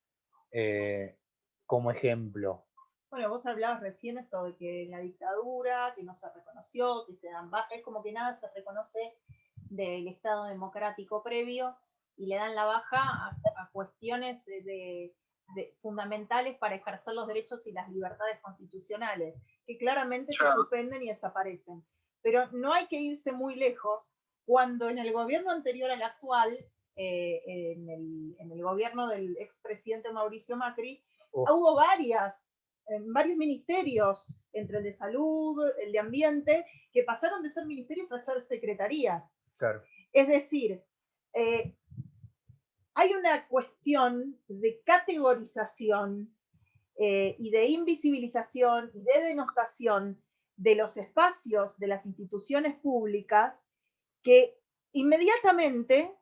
D: como ejemplo.
C: Bueno, vos hablabas recién esto de que la dictadura, que no se reconoció, que se dan baja, es como que nada se reconoce del Estado democrático previo y le dan la baja a cuestiones fundamentales para ejercer los derechos y las libertades constitucionales, que claramente se suspenden y desaparecen. Pero no hay que irse muy lejos cuando en el gobierno anterior al actual, en el gobierno del expresidente Mauricio Macri, hubo varios ministerios, entre el de salud, el de ambiente, que pasaron de ser ministerios a ser secretarías.
D: Claro.
C: Es decir, hay una cuestión de categorización y de invisibilización y de denostación de los espacios de las instituciones públicas que inmediatamente,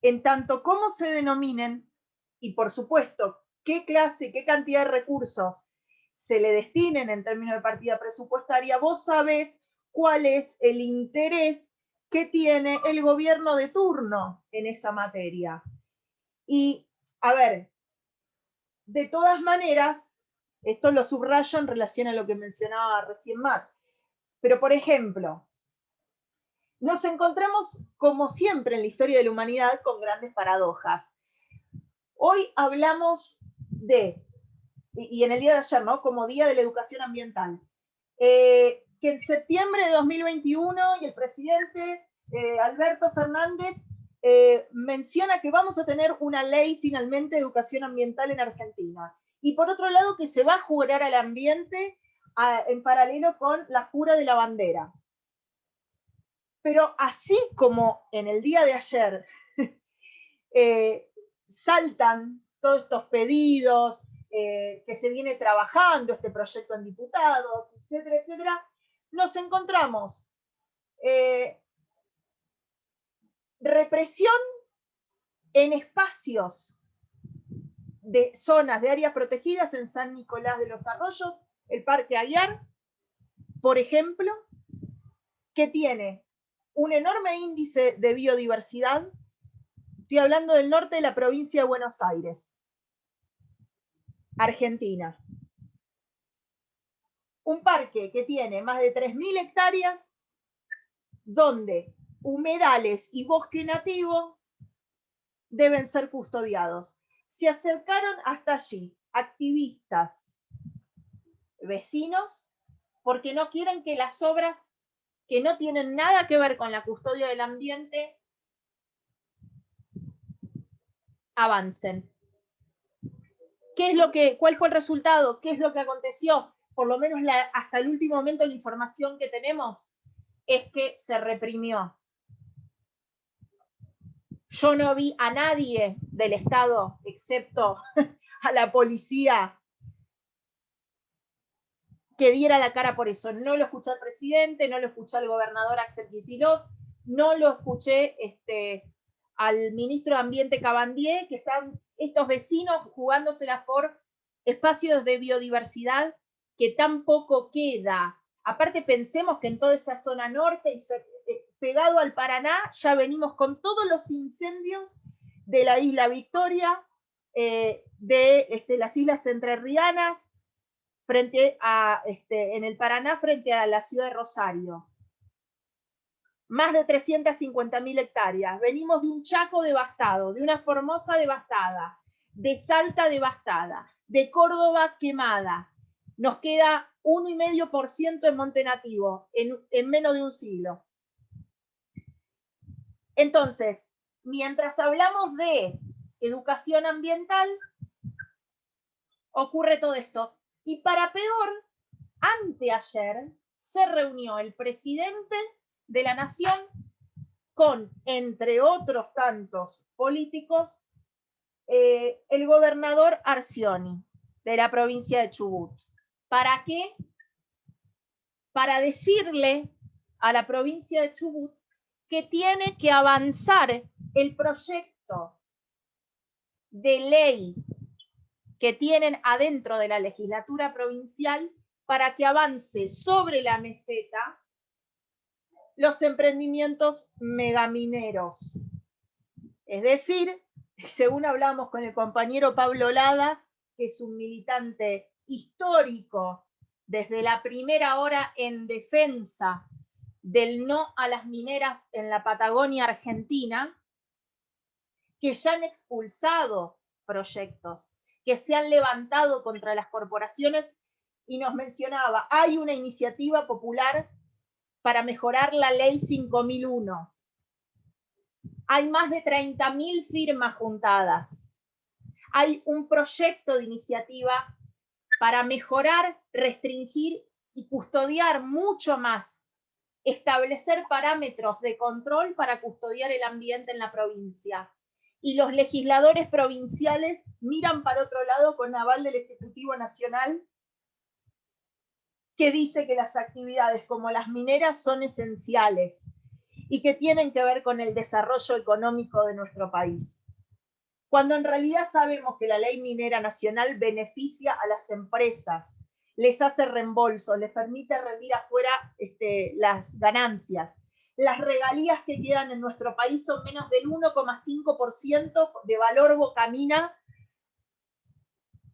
C: en tanto como se denominen, y por supuesto, qué clase, qué cantidad de recursos se le destinen en términos de partida presupuestaria, vos sabés cuál es el interés que tiene el gobierno de turno en esa materia. Y, a ver, de todas maneras, esto lo subrayo en relación a lo que mencionaba recién Matt, pero por ejemplo, nos encontramos, como siempre en la historia de la humanidad, con grandes paradojas. Hoy hablamos y en el día de ayer, ¿no?, como Día de la Educación Ambiental, que en septiembre de 2021 y el presidente Alberto Fernández menciona que vamos a tener una ley finalmente de educación ambiental en Argentina. Y por otro lado, que se va a jurar al ambiente en paralelo con la jura de la bandera. Pero así como en el día de ayer saltan todos estos pedidos, que se viene trabajando este proyecto en diputados, etcétera, etcétera, nos encontramos represión en espacios de zonas de áreas protegidas en San Nicolás de los Arroyos, el Parque Aguiar, por ejemplo, que tiene un enorme índice de biodiversidad. Estoy hablando del norte de la provincia de Buenos Aires, Argentina. Un parque que tiene más de 3.000 hectáreas, donde humedales y bosque nativo deben ser custodiados. Se acercaron hasta allí activistas, vecinos, porque no quieren que las obras que no tienen nada que ver con la custodia del ambiente avancen. ¿Cuál fue el resultado? ¿Qué es lo que aconteció? Por lo menos hasta el último momento la información que tenemos es que se reprimió. Yo no vi a nadie del Estado, excepto a la policía, que diera la cara por eso. No lo escuché al presidente, no lo escuché al gobernador Axel Kicillof, no lo escuché al ministro de Ambiente Cabandier, que están estos vecinos jugándoselas por espacios de biodiversidad que tampoco queda. Aparte, pensemos que en toda esa zona norte y pegado al Paraná ya venimos con todos los incendios de la isla Victoria, de las Islas Entrerrianas, frente a, en el Paraná, frente a la ciudad de Rosario. Más de 350.000 hectáreas. Venimos de un Chaco devastado, de una Formosa devastada, de Salta devastada, de Córdoba quemada. Nos queda 1,5% en monte nativo en menos de un siglo. Entonces, mientras hablamos de educación ambiental, ocurre todo esto. Y para peor, anteayer se reunió el presidente de la Nación con, entre otros tantos políticos, el gobernador Arcioni, de la provincia de Chubut. ¿Para qué? Para decirle a la provincia de Chubut que tiene que avanzar el proyecto de ley que tienen adentro de la legislatura provincial para que avance sobre la meseta los emprendimientos megamineros. Es decir, según hablamos con el compañero Pablo Lada, que es un militante histórico desde la primera hora en defensa del no a las mineras en la Patagonia Argentina, que ya han expulsado proyectos, que se han levantado contra las corporaciones, y nos mencionaba, hay una iniciativa popular para mejorar la ley 5001. Hay más de 30.000 firmas juntadas. Hay un proyecto de iniciativa para mejorar, restringir y custodiar mucho más, establecer parámetros de control para custodiar el ambiente en la provincia. Y los legisladores provinciales miran para otro lado con aval del Ejecutivo Nacional, que dice que las actividades como las mineras son esenciales y que tienen que ver con el desarrollo económico de nuestro país. Cuando en realidad sabemos que la ley minera nacional beneficia a las empresas, les hace reembolso, les permite rendir afuera las ganancias. Las regalías que quedan en nuestro país son menos del 1,5% de valor bocamina,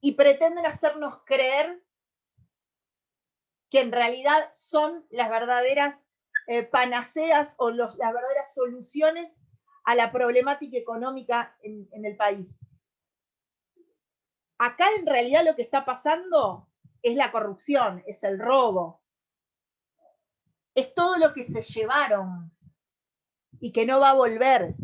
C: y pretenden hacernos creer que en realidad son las verdaderas panaceas o las verdaderas soluciones a la problemática económica en el país. Acá en realidad lo que está pasando es la corrupción, es el robo, es todo lo que se llevaron y que no va a volver.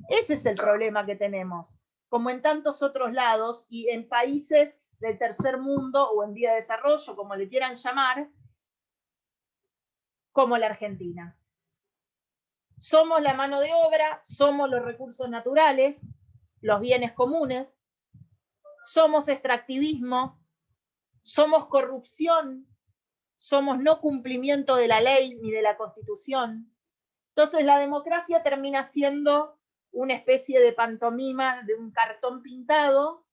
C: Ese es el problema que tenemos, como en tantos otros lados y en países del tercer mundo o en vía de desarrollo, como le quieran llamar, como la Argentina. Somos la mano de obra, somos los recursos naturales, los bienes comunes, somos extractivismo, somos corrupción, somos no cumplimiento de la ley ni de la Constitución. Entonces la democracia termina siendo una especie de pantomima, de un cartón pintado,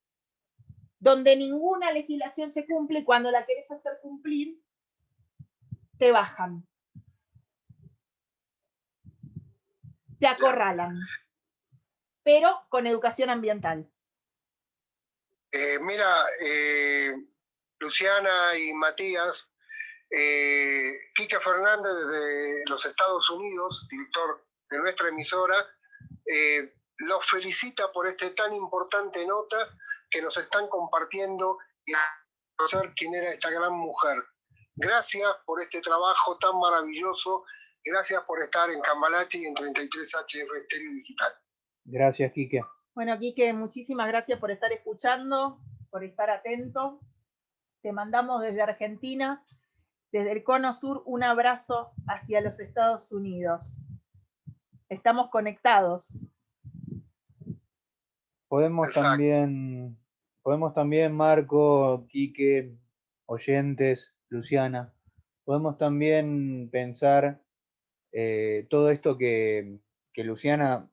C: donde ninguna legislación se cumple y cuando la querés hacer cumplir, te bajan. Te acorralan, pero con educación ambiental.
B: Mira, Luciana y Matías, Quique Fernández desde los Estados Unidos, director de nuestra emisora, los felicita por esta tan importante nota que nos están compartiendo y a conocer quién era esta gran mujer. Gracias por este trabajo tan maravilloso. Gracias por estar en Cambalache y en 33HF Estéreo Digital.
D: Gracias, Quique.
C: Bueno, Quique, muchísimas gracias por estar escuchando, por estar atento. Te mandamos desde Argentina, desde el Cono Sur, un abrazo hacia los Estados Unidos. Estamos conectados.
D: Podemos también, Marco, Quique, oyentes, Luciana, podemos también pensar todo esto que Luciana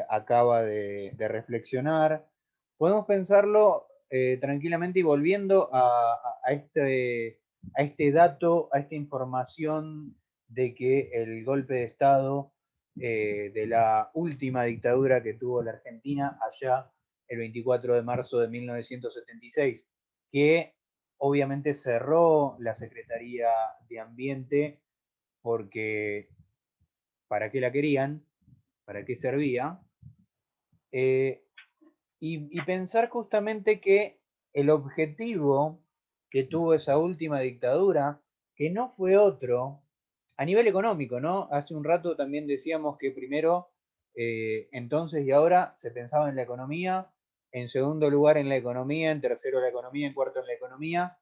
D: acaba de reflexionar. Podemos pensarlo tranquilamente y volviendo a este dato, a esta información de que el golpe de Estado de la última dictadura que tuvo la Argentina allá el 24 de marzo de 1976, que obviamente cerró la Secretaría de Ambiente porque ¿para qué la querían? ¿Para qué servía? Y pensar justamente que el objetivo que tuvo esa última dictadura, que no fue otro, a nivel económico, ¿no? Hace un rato también decíamos que primero, entonces y ahora, se pensaba en la economía, en segundo lugar en la economía, en tercero la economía, en cuarto en la economía,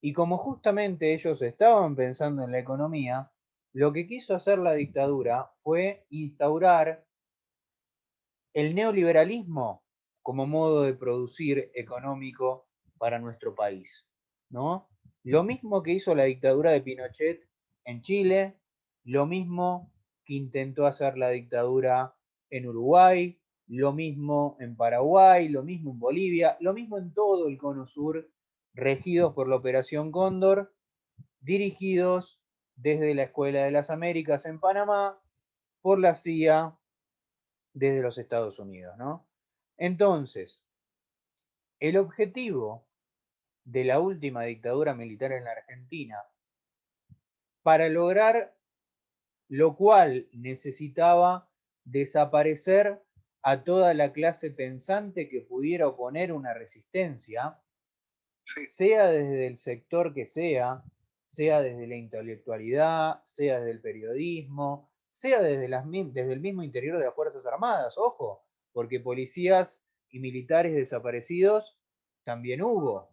D: y como justamente ellos estaban pensando en la economía, lo que quiso hacer la dictadura fue instaurar el neoliberalismo como modo de producir económico para nuestro país, ¿no? Lo mismo que hizo la dictadura de Pinochet en Chile, lo mismo que intentó hacer la dictadura en Uruguay, lo mismo en Paraguay, lo mismo en Bolivia, lo mismo en todo el cono sur, regidos por la Operación Cóndor, dirigidos desde la Escuela de las Américas en Panamá, por la CIA desde los Estados Unidos, ¿no? Entonces, el objetivo de la última dictadura militar en la Argentina, para lograr lo cual necesitaba desaparecer a toda la clase pensante que pudiera oponer una resistencia, sea desde el sector que sea desde la intelectualidad, sea desde el periodismo, sea desde el mismo interior de las Fuerzas Armadas, ojo, porque policías y militares desaparecidos también hubo,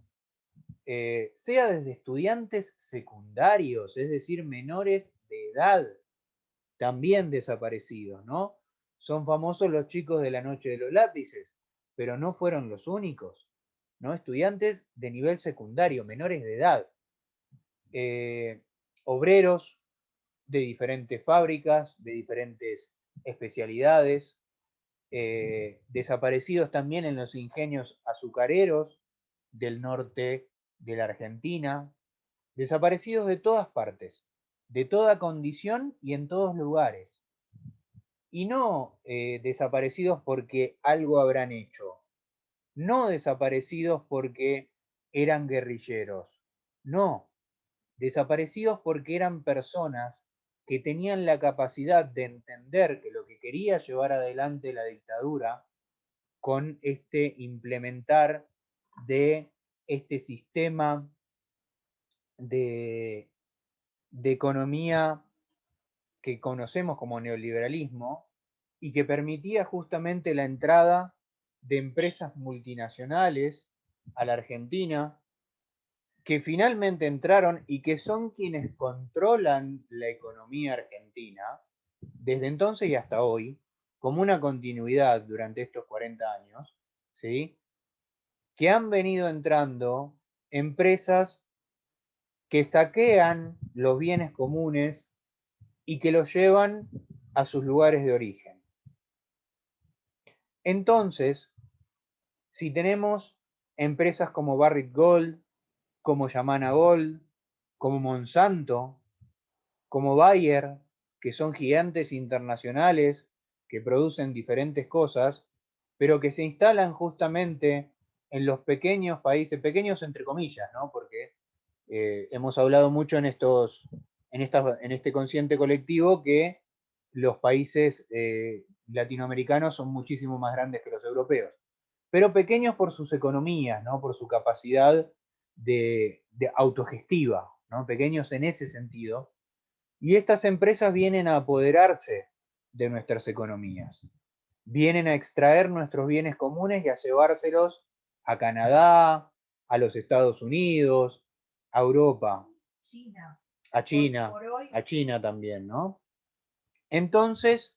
D: sea desde estudiantes secundarios, es decir, menores de edad, también desaparecidos, ¿no? Son famosos los chicos de la Noche de los Lápices, pero no fueron los únicos, ¿no? Estudiantes de nivel secundario, menores de edad, obreros de diferentes fábricas, de diferentes especialidades, desaparecidos también en los ingenios azucareros del norte de la Argentina, desaparecidos de todas partes, de toda condición y en todos lugares. Y no desaparecidos porque algo habrán hecho, no desaparecidos porque eran guerrilleros, no, desaparecidos porque eran personas que tenían la capacidad de entender que lo que quería llevar adelante la dictadura con este implementar de este sistema de economía que conocemos como neoliberalismo y que permitía justamente la entrada de empresas multinacionales a la Argentina, que finalmente entraron y que son quienes controlan la economía argentina desde entonces y hasta hoy, como una continuidad durante estos 40 años, ¿sí? Que han venido entrando empresas que saquean los bienes comunes y que los llevan a sus lugares de origen. Entonces, si tenemos empresas como Barrick Gold, como Yamana Gold, como Monsanto, como Bayer, que son gigantes internacionales que producen diferentes cosas, pero que se instalan justamente en los pequeños países, pequeños entre comillas, ¿no? Porque hemos hablado mucho en este consciente colectivo que los países latinoamericanos son muchísimo más grandes que los europeos, pero pequeños por sus economías, ¿no? Por su capacidad de autogestiva, ¿no? Pequeños en ese sentido. Y estas empresas vienen a apoderarse de nuestras economías, vienen a extraer nuestros bienes comunes y a llevárselos a Canadá, a los Estados Unidos, a Europa,
C: China.
D: a China,
C: Por hoy.
D: a China también, ¿no? Entonces,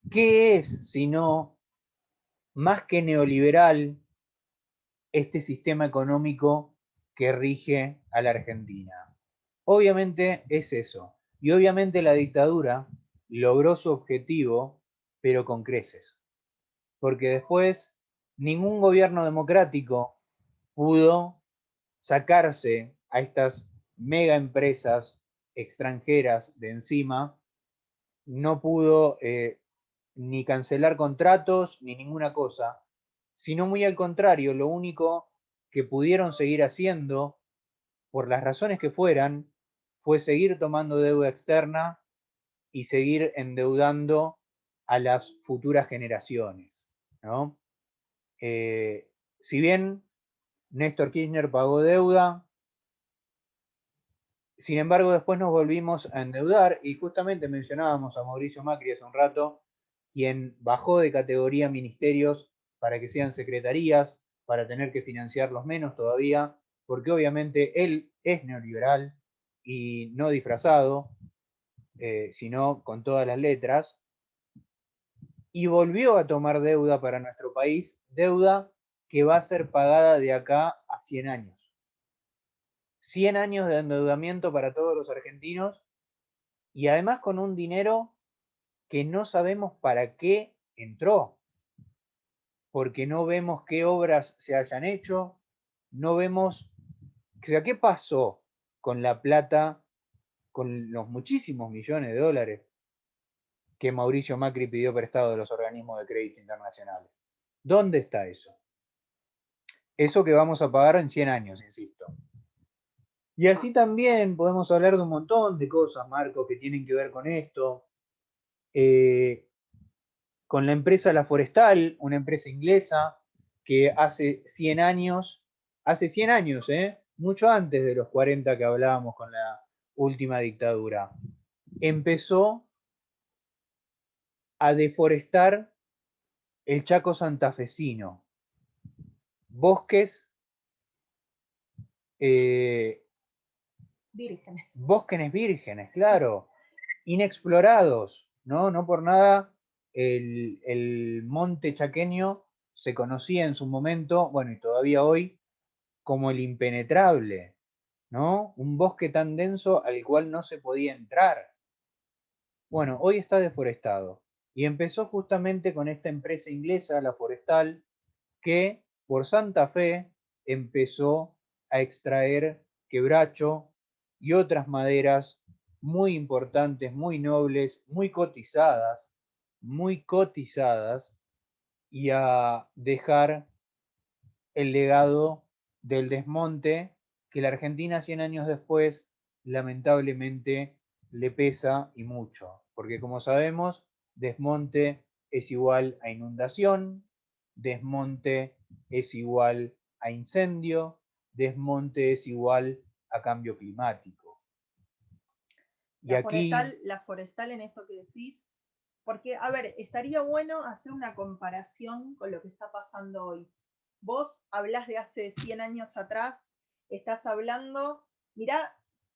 D: ¿qué es sino más que neoliberal este sistema económico que rige a la Argentina? Obviamente es eso. Y obviamente la dictadura logró su objetivo, pero con creces. Porque después ningún gobierno democrático pudo sacarse a estas mega empresas extranjeras de encima, no pudo ni cancelar contratos ni ninguna cosa, sino muy al contrario, lo único que pudieron seguir haciendo, por las razones que fueran, fue seguir tomando deuda externa y seguir endeudando a las futuras generaciones, ¿no? Si bien Néstor Kirchner pagó deuda, sin embargo después nos volvimos a endeudar y justamente mencionábamos a Mauricio Macri hace un rato, quien bajó de categoría ministerios para que sean secretarías, para tener que financiarlos menos todavía, porque obviamente él es neoliberal y no disfrazado, sino con todas las letras, y volvió a tomar deuda para nuestro país, deuda que va a ser pagada de acá a 100 años. 100 años de endeudamiento para todos los argentinos y además con un dinero que no sabemos para qué entró, porque no vemos qué obras se hayan hecho, no vemos, o sea, qué pasó con la plata, con los muchísimos millones de dólares que Mauricio Macri pidió prestado de los organismos de crédito internacionales. ¿Dónde está eso? Eso que vamos a pagar en 100 años, insisto. Y así también podemos hablar de un montón de cosas, Marco, que tienen que ver con esto. Con la empresa La Forestal, una empresa inglesa que hace 100 años, mucho antes de los 40 que hablábamos con la última dictadura, empezó a deforestar el Chaco santafesino. Bosques vírgenes, claro, inexplorados, ¿no? No por nada el monte chaqueño se conocía en su momento, bueno, y todavía hoy, como el impenetrable, ¿no? Un bosque tan denso al cual no se podía entrar. Bueno, hoy está deforestado. Y empezó justamente con esta empresa inglesa, La Forestal, que por Santa Fe empezó a extraer quebracho y otras maderas muy importantes, muy nobles, muy cotizadas, y a dejar el legado del desmonte que la Argentina 100 años después lamentablemente le pesa y mucho, porque como sabemos, desmonte es igual a inundación, desmonte es igual a incendio, desmonte es igual a cambio climático. Y aquí...
C: La forestal en esto que decís, porque, a ver, estaría bueno hacer una comparación con lo que está pasando hoy. Vos hablás de hace 100 años atrás, estás hablando, mirá,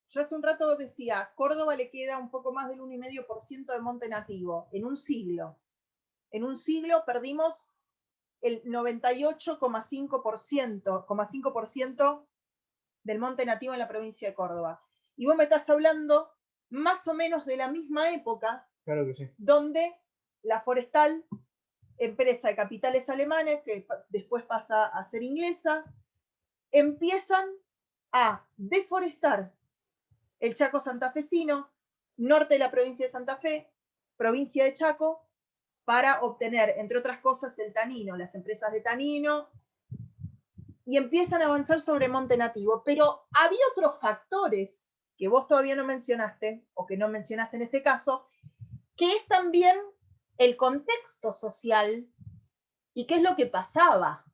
C: yo hace un rato decía, Córdoba le queda un poco más del 1,5% de monte nativo, en un siglo. En un siglo perdimos el 98,5% del monte nativo en la provincia de Córdoba. Y vos me estás hablando más o menos de la misma época,
D: claro que sí,
C: donde La Forestal, empresa de capitales alemanes, que después pasa a ser inglesa, empiezan a deforestar el Chaco santafesino, norte de la provincia de Santa Fe, provincia de Chaco, para obtener, entre otras cosas, el tanino, las empresas de tanino, y empiezan a avanzar sobre monte nativo. Pero había otros factores que vos todavía no mencionaste, o que no mencionaste en este caso, que es también el contexto social y qué es lo que pasaba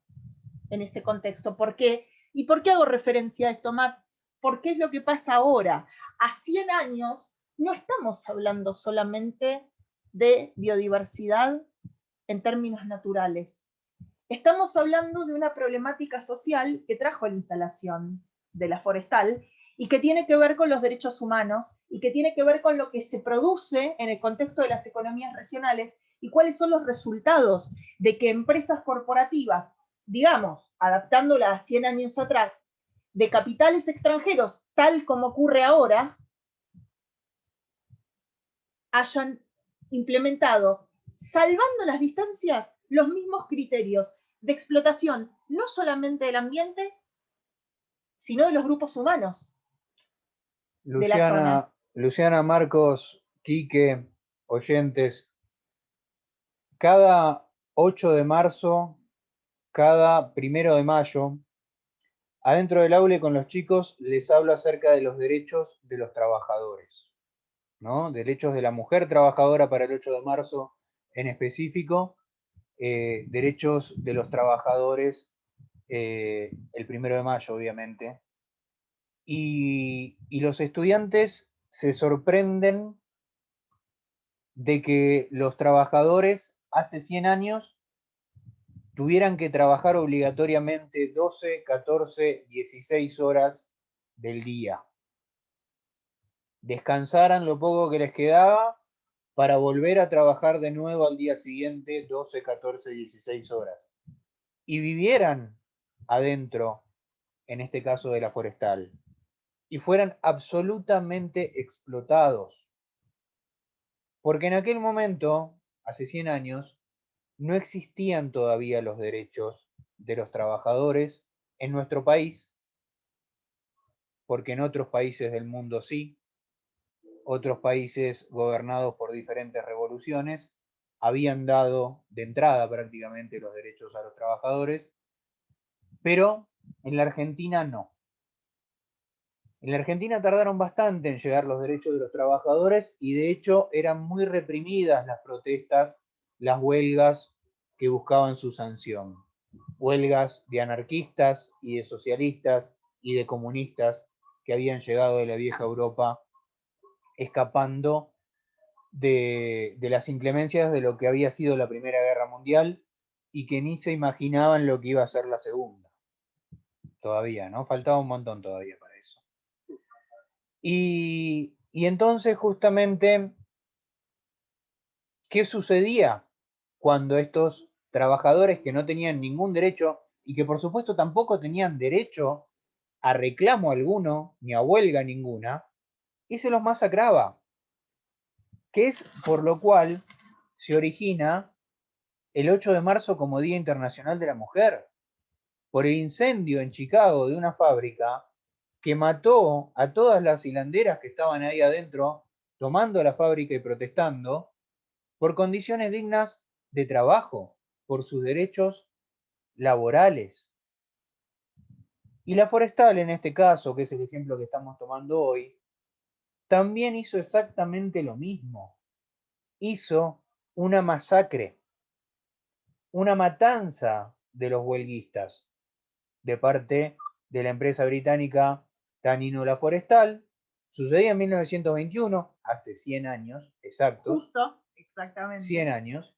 C: en ese contexto. ¿Por qué? ¿Y por qué hago referencia a esto, Matt? Porque es lo que pasa ahora. A 100 años no estamos hablando solamente de biodiversidad en términos naturales. Estamos hablando de una problemática social que trajo la instalación de La Forestal y que tiene que ver con los derechos humanos y que tiene que ver con lo que se produce en el contexto de las economías regionales y cuáles son los resultados de que empresas corporativas, digamos, adaptándola a 100 años atrás, de capitales extranjeros, tal como ocurre ahora, hayan implementado, salvando las distancias, los mismos criterios de explotación, no solamente del ambiente, sino de los grupos humanos de la zona.
D: Luciana, Marcos, Quique, oyentes, cada 8 de marzo cada 1 de mayo, adentro del aula con los chicos les hablo acerca de los derechos de los trabajadores, ¿no? Derechos de la mujer trabajadora para el 8 de marzo en específico, derechos de los trabajadores el 1 de mayo, obviamente. Y los estudiantes se sorprenden de que los trabajadores hace 100 años tuvieran que trabajar obligatoriamente 12, 14, 16 horas del día. Descansaran lo poco que les quedaba para volver a trabajar de nuevo al día siguiente 12, 14, 16 horas. Y vivieran adentro, en este caso de la forestal, y fueran absolutamente explotados. Porque en aquel momento, hace 100 años, no existían todavía los derechos de los trabajadores en nuestro país, porque en otros países del mundo sí, otros países gobernados por diferentes revoluciones habían dado de entrada prácticamente los derechos a los trabajadores, pero en la Argentina no. En la Argentina tardaron bastante en llegar los derechos de los trabajadores y de hecho eran muy reprimidas las protestas, las huelgas que buscaban su sanción. Huelgas de anarquistas y de socialistas y de comunistas que habían llegado de la vieja Europa escapando de las inclemencias de lo que había sido la Primera Guerra Mundial y que ni se imaginaban lo que iba a ser la Segunda. Todavía, ¿no? Faltaba un montón todavía para eso. Y entonces justamente, ¿qué sucedía cuando estos trabajadores que no tenían ningún derecho y que por supuesto tampoco tenían derecho a reclamo alguno, ni a huelga ninguna, y se los masacraba? Que es por lo cual se origina el 8 de marzo como Día Internacional de la Mujer, por el incendio en Chicago de una fábrica que mató a todas las hilanderas que estaban ahí adentro tomando la fábrica y protestando por condiciones dignas de trabajo, por sus derechos laborales. Y la forestal, en este caso, que es el ejemplo que estamos tomando hoy, también hizo exactamente lo mismo. Hizo una masacre, una matanza de los huelguistas de parte de la empresa británica Tanino La Forestal. Sucedía en 1921, hace 100 años, exactos.
C: Justo, exactamente.
D: 100 años,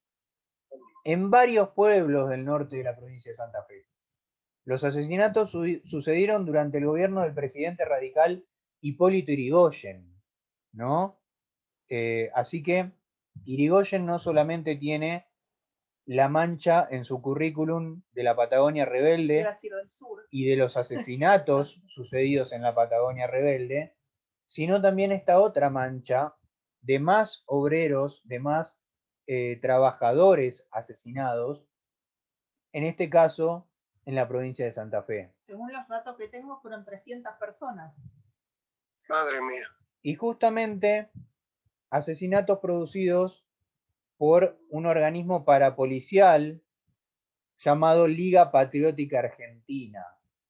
D: en varios pueblos del norte de la provincia de Santa Fe. Los asesinatos sucedieron durante el gobierno del presidente radical Hipólito Yrigoyen, ¿no? Así que Yrigoyen no solamente tiene la mancha en su currículum de la Patagonia rebelde
C: del sur
D: y de los asesinatos sucedidos en la Patagonia rebelde, sino también esta otra mancha de más obreros, de más trabajadores asesinados, en este caso en la provincia de Santa Fe.
C: Según los datos que tengo, fueron 300 personas.
B: Madre mía.
D: Y justamente asesinatos producidos por un organismo parapolicial llamado Liga Patriótica Argentina,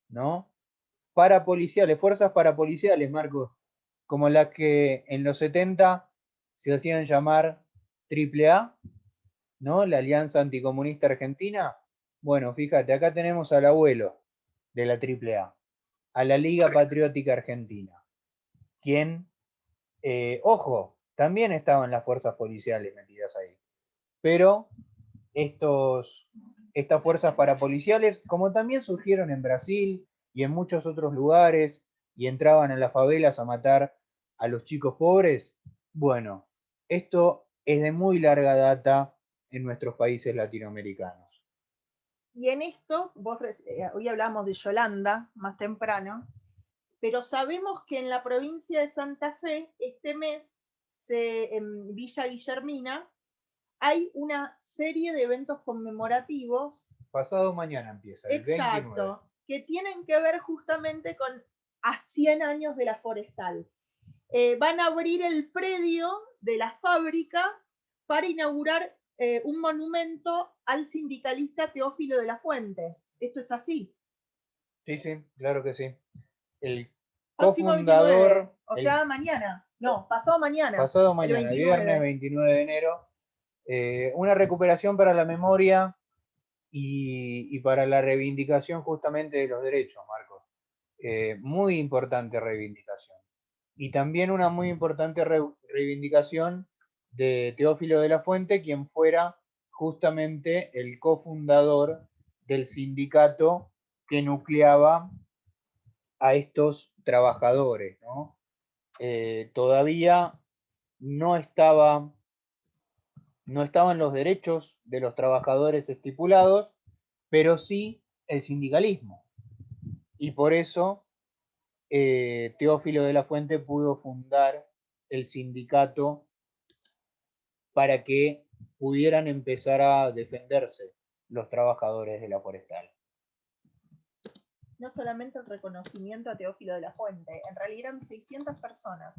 D: ¿no? Parapoliciales, fuerzas parapoliciales, Marcos, como las que en los 70 se hacían llamar AAA, ¿no? La Alianza Anticomunista Argentina. Bueno, fíjate, acá tenemos al abuelo de la AAA, a la Liga Patriótica Argentina, quien, ojo, también estaban las fuerzas policiales metidas ahí. Pero estas fuerzas parapoliciales, como también surgieron en Brasil y en muchos otros lugares, y entraban en las favelas a matar a los chicos pobres, bueno, esto es de muy larga data en nuestros países latinoamericanos.
C: Y en esto, hoy hablamos de Yolanda más temprano, pero sabemos que en la provincia de Santa Fe, este mes, en Villa Guillermina, hay una serie de eventos conmemorativos.
D: Pasado mañana empieza, el 29.
C: Que tienen que ver justamente con a 100 años de la forestal. Van a abrir el predio de la fábrica para inaugurar un monumento al sindicalista Teófilo de la Fuente. ¿Esto es así?
D: Sí, sí, claro que sí. El
C: Próximo
D: cofundador,
C: 29, o sea, mañana. No, pasado mañana.
D: pasado
C: el
D: mañana,
C: 29.
D: viernes 29 de enero, una recuperación para la memoria y para la reivindicación justamente de los derechos, Marcos. Muy importante reivindicación. Y también una muy importante reivindicación de Teófilo de la Fuente, quien fuera justamente el cofundador del sindicato que nucleaba a estos trabajadores, ¿no? Todavía no estaban los derechos de los trabajadores estipulados, pero sí el sindicalismo. Y por eso Teófilo de la Fuente pudo fundar el sindicato para que pudieran empezar a defenderse los trabajadores de la forestal.
C: No solamente el reconocimiento a Teófilo de la Fuente, en realidad eran 600 personas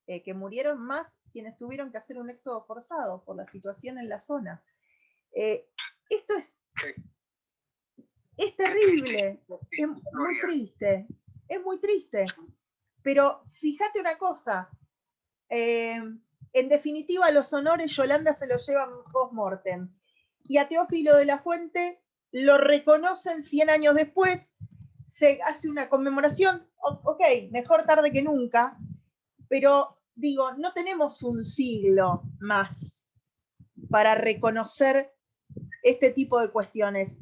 C: que murieron, más quienes tuvieron que hacer un éxodo forzado por la situación en la zona. Esto es terrible, es muy triste, pero fíjate una cosa, en definitiva los honores Yolanda se los llevan post-mortem, y a Teófilo de la Fuente lo reconocen 100 años después, se hace una conmemoración, ok, mejor tarde que nunca, pero digo, no tenemos un siglo más para reconocer este tipo de cuestiones.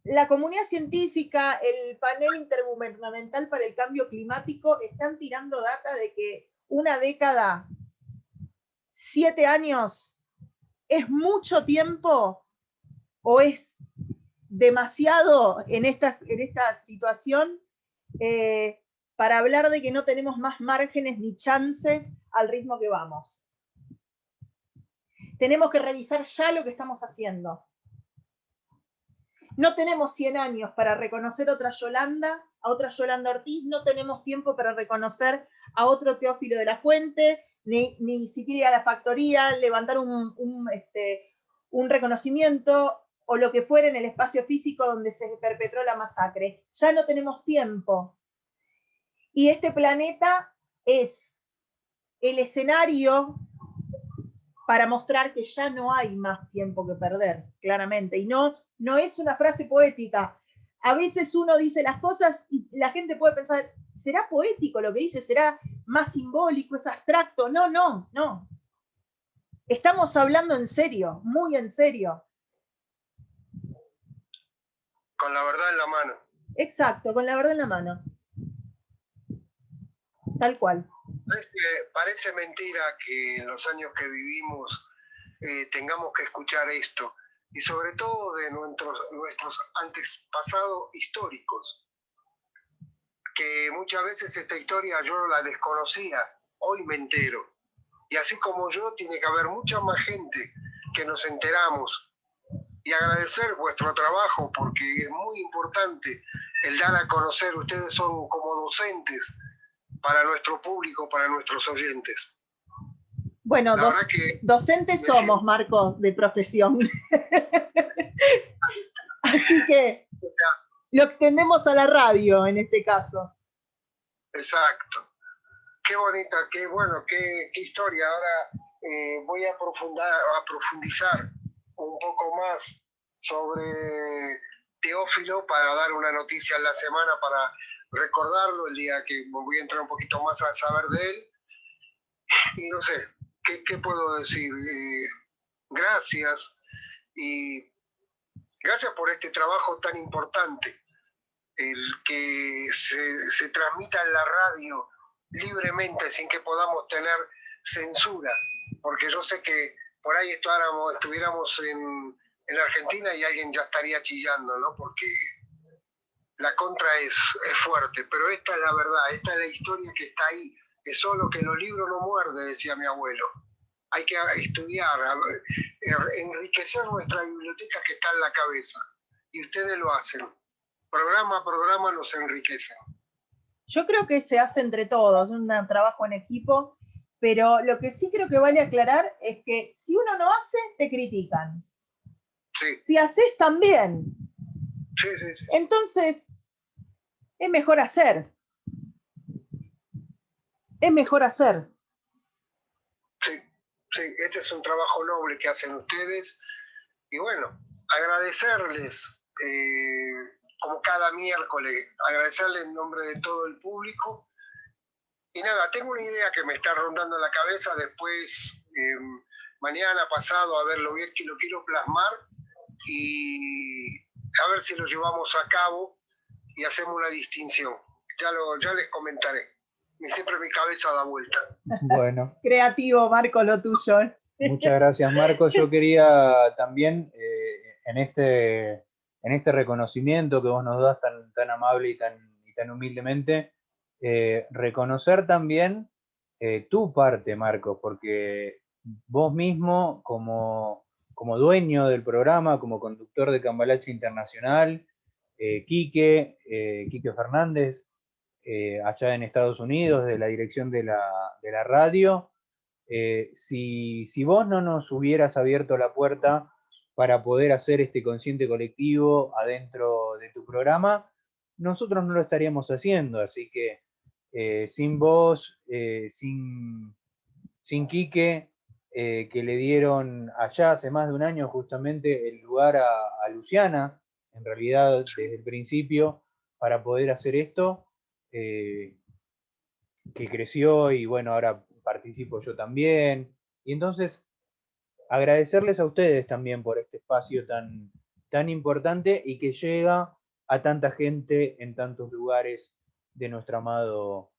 C: La comunidad científica, el panel intergubernamental para el cambio climático están tirando data de que una década, 7 años, es mucho tiempo o es demasiado en esta situación para hablar de que no tenemos más márgenes ni chances al ritmo que vamos. Tenemos que revisar ya lo que estamos haciendo. No tenemos 100 años para reconocer otra Yolanda, a otra Yolanda Ortiz, no tenemos tiempo para reconocer a otro Teófilo de la Fuente, ni siquiera ir a la factoría, levantar un reconocimiento o lo que fuera en el espacio físico donde se perpetró la masacre. Ya no tenemos tiempo. Y este planeta es el escenario para mostrar que ya no hay más tiempo que perder, claramente. Y no es una frase poética. A veces uno dice las cosas y la gente puede pensar, ¿será poético lo que dice? ¿Será más simbólico? ¿Es abstracto? No. Estamos hablando en serio, muy en serio.
B: Con la verdad en la mano.
C: Exacto, con la verdad en la mano. Tal cual.
B: Parece mentira que en los años que vivimos tengamos que escuchar esto, y sobre todo de nuestros antepasados históricos, que muchas veces esta historia yo la desconocía, hoy me entero. Y así como yo, tiene que haber mucha más gente que nos enteramos. Y agradecer vuestro trabajo, porque es muy importante el dar a conocer. Ustedes son como docentes para nuestro público, para nuestros oyentes.
C: Bueno, docentes somos, Marcos, de profesión. Así que lo extendemos a la radio en este caso.
B: Exacto. Qué bonita, qué bueno, qué historia. Ahora voy a profundizar un poco más sobre Teófilo para dar una noticia en la semana, para recordarlo el día que voy a entrar un poquito más a saber de él. Y no sé, ¿qué puedo decir? Gracias, y gracias por este trabajo tan importante, el que se transmita en la radio libremente sin que podamos tener censura, porque yo sé que por ahí estuviéramos en Argentina y alguien ya estaría chillando, ¿no? Porque la contra es fuerte, pero esta es la verdad, esta es la historia que está ahí, es solo que los libros no muerden, decía mi abuelo. Hay que estudiar, enriquecer nuestra biblioteca que está en la cabeza, y ustedes lo hacen. Programa a programa nos enriquecen.
C: Yo creo que se hace entre todos, un trabajo en equipo, Pero lo que sí creo que vale aclarar es que si uno no hace, te critican.
B: Sí,
C: Si haces, también.
B: sí, sí, sí.
C: Entonces, es mejor hacer. Es mejor hacer.
B: Sí, sí, este es un trabajo noble que hacen ustedes. Y bueno, agradecerles, como cada miércoles, agradecerles en nombre de todo el público. Y nada, tengo una idea que me está rondando en la cabeza, después, mañana, pasado, a verlo bien, que lo quiero plasmar y a ver si lo llevamos a cabo y hacemos una distinción. Ya les comentaré. Y siempre mi cabeza da vuelta.
D: Bueno.
C: Creativo, Marco, lo tuyo.
D: Muchas gracias, Marcos. Yo quería también, en este reconocimiento que vos nos das tan amable y tan humildemente, reconocer también tu parte, Marcos, porque vos mismo, como dueño del programa, como conductor de Cambalache Internacional, Quique Fernández, allá en Estados Unidos, de la dirección de la radio, si vos no nos hubieras abierto la puerta para poder hacer este consciente colectivo adentro de tu programa, nosotros no lo estaríamos haciendo. Así que sin vos, sin Quique, que le dieron allá hace más de un año justamente el lugar a Luciana, en realidad desde el principio, para poder hacer esto, que creció y bueno, ahora participo yo también. Y entonces, agradecerles a ustedes también por este espacio tan importante y que llega a tanta gente en tantos lugares de nuestro amado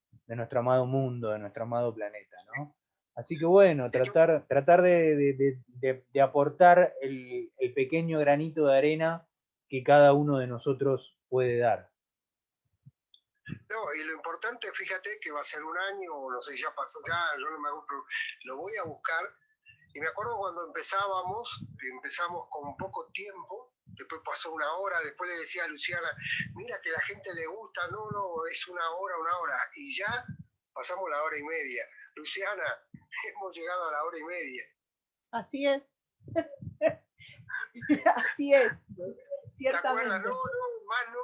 D: mundo, de nuestro amado planeta, ¿no? Así que bueno, tratar de aportar el pequeño granito de arena que cada uno de nosotros puede dar.
B: No, y lo importante, fíjate que va a ser un año, o no sé, ya pasó, ya, yo no me hago, lo voy a buscar. Y me acuerdo cuando empezamos con poco tiempo, después pasó una hora, después le decía a Luciana, mira que la gente le gusta, no, es una hora, y ya pasamos la hora y media. Luciana, hemos llegado a la hora y media.
C: Así es. Así es.
B: ¿Te acuerdas? No, más no,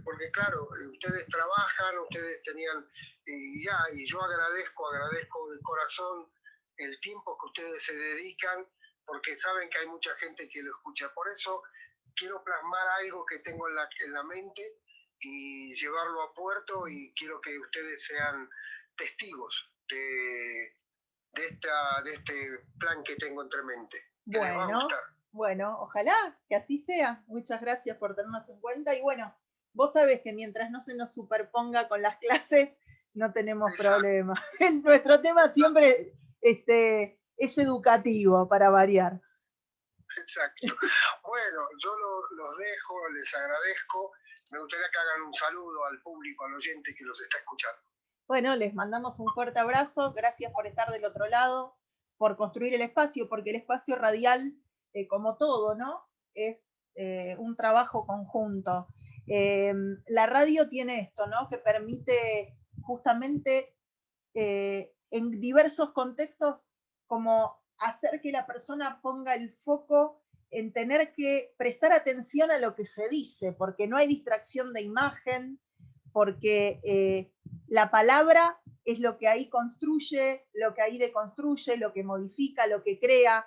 B: porque claro, ustedes trabajan, ustedes tenían, y yo agradezco de corazón el tiempo que ustedes se dedican, porque saben que hay mucha gente que lo escucha. Por eso quiero plasmar algo que tengo en la mente y llevarlo a puerto, y quiero que ustedes sean testigos de este plan que tengo entre mente. Que les va a gustar.
C: Bueno, ojalá que así sea. Muchas gracias por tenernos en cuenta. Y bueno, vos sabés que mientras no se nos superponga con las clases, no tenemos problema. Nuestro tema siempre es educativo, para variar.
B: Exacto. Bueno, yo los dejo, les agradezco. Me gustaría que hagan un saludo al público, al oyente que los está escuchando.
C: Bueno, les mandamos un fuerte abrazo. Gracias por estar del otro lado, por construir el espacio, porque el espacio radial, como todo, ¿no? Es un trabajo conjunto. La radio tiene esto, ¿no? Que permite justamente en diversos contextos como hacer que la persona ponga el foco en tener que prestar atención a lo que se dice, porque no hay distracción de imagen, porque la palabra es lo que ahí construye, lo que ahí deconstruye, lo que modifica, lo que crea,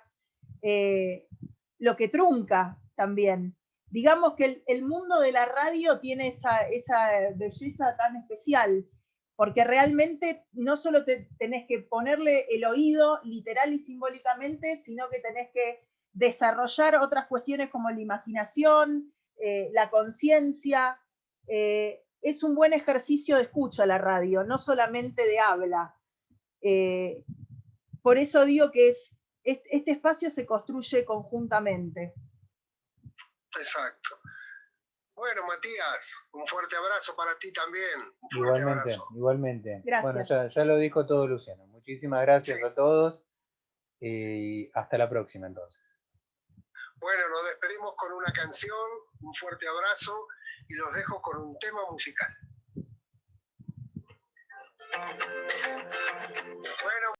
C: lo que trunca también. Digamos que el mundo de la radio tiene esa belleza tan especial, porque realmente no solo tenés que ponerle el oído literal y simbólicamente, sino que tenés que desarrollar otras cuestiones como la imaginación, la conciencia. Es un buen ejercicio de escucha la radio, no solamente de habla. Por eso digo que este espacio se construye conjuntamente.
B: Exacto. Bueno, Matías, un fuerte abrazo para ti también.
D: Igualmente.
C: Gracias.
D: Bueno, ya lo dijo todo Luciano. Muchísimas gracias a todos y hasta la próxima entonces.
B: Bueno, nos despedimos con una canción, un fuerte abrazo y los dejo con un tema musical. Bueno.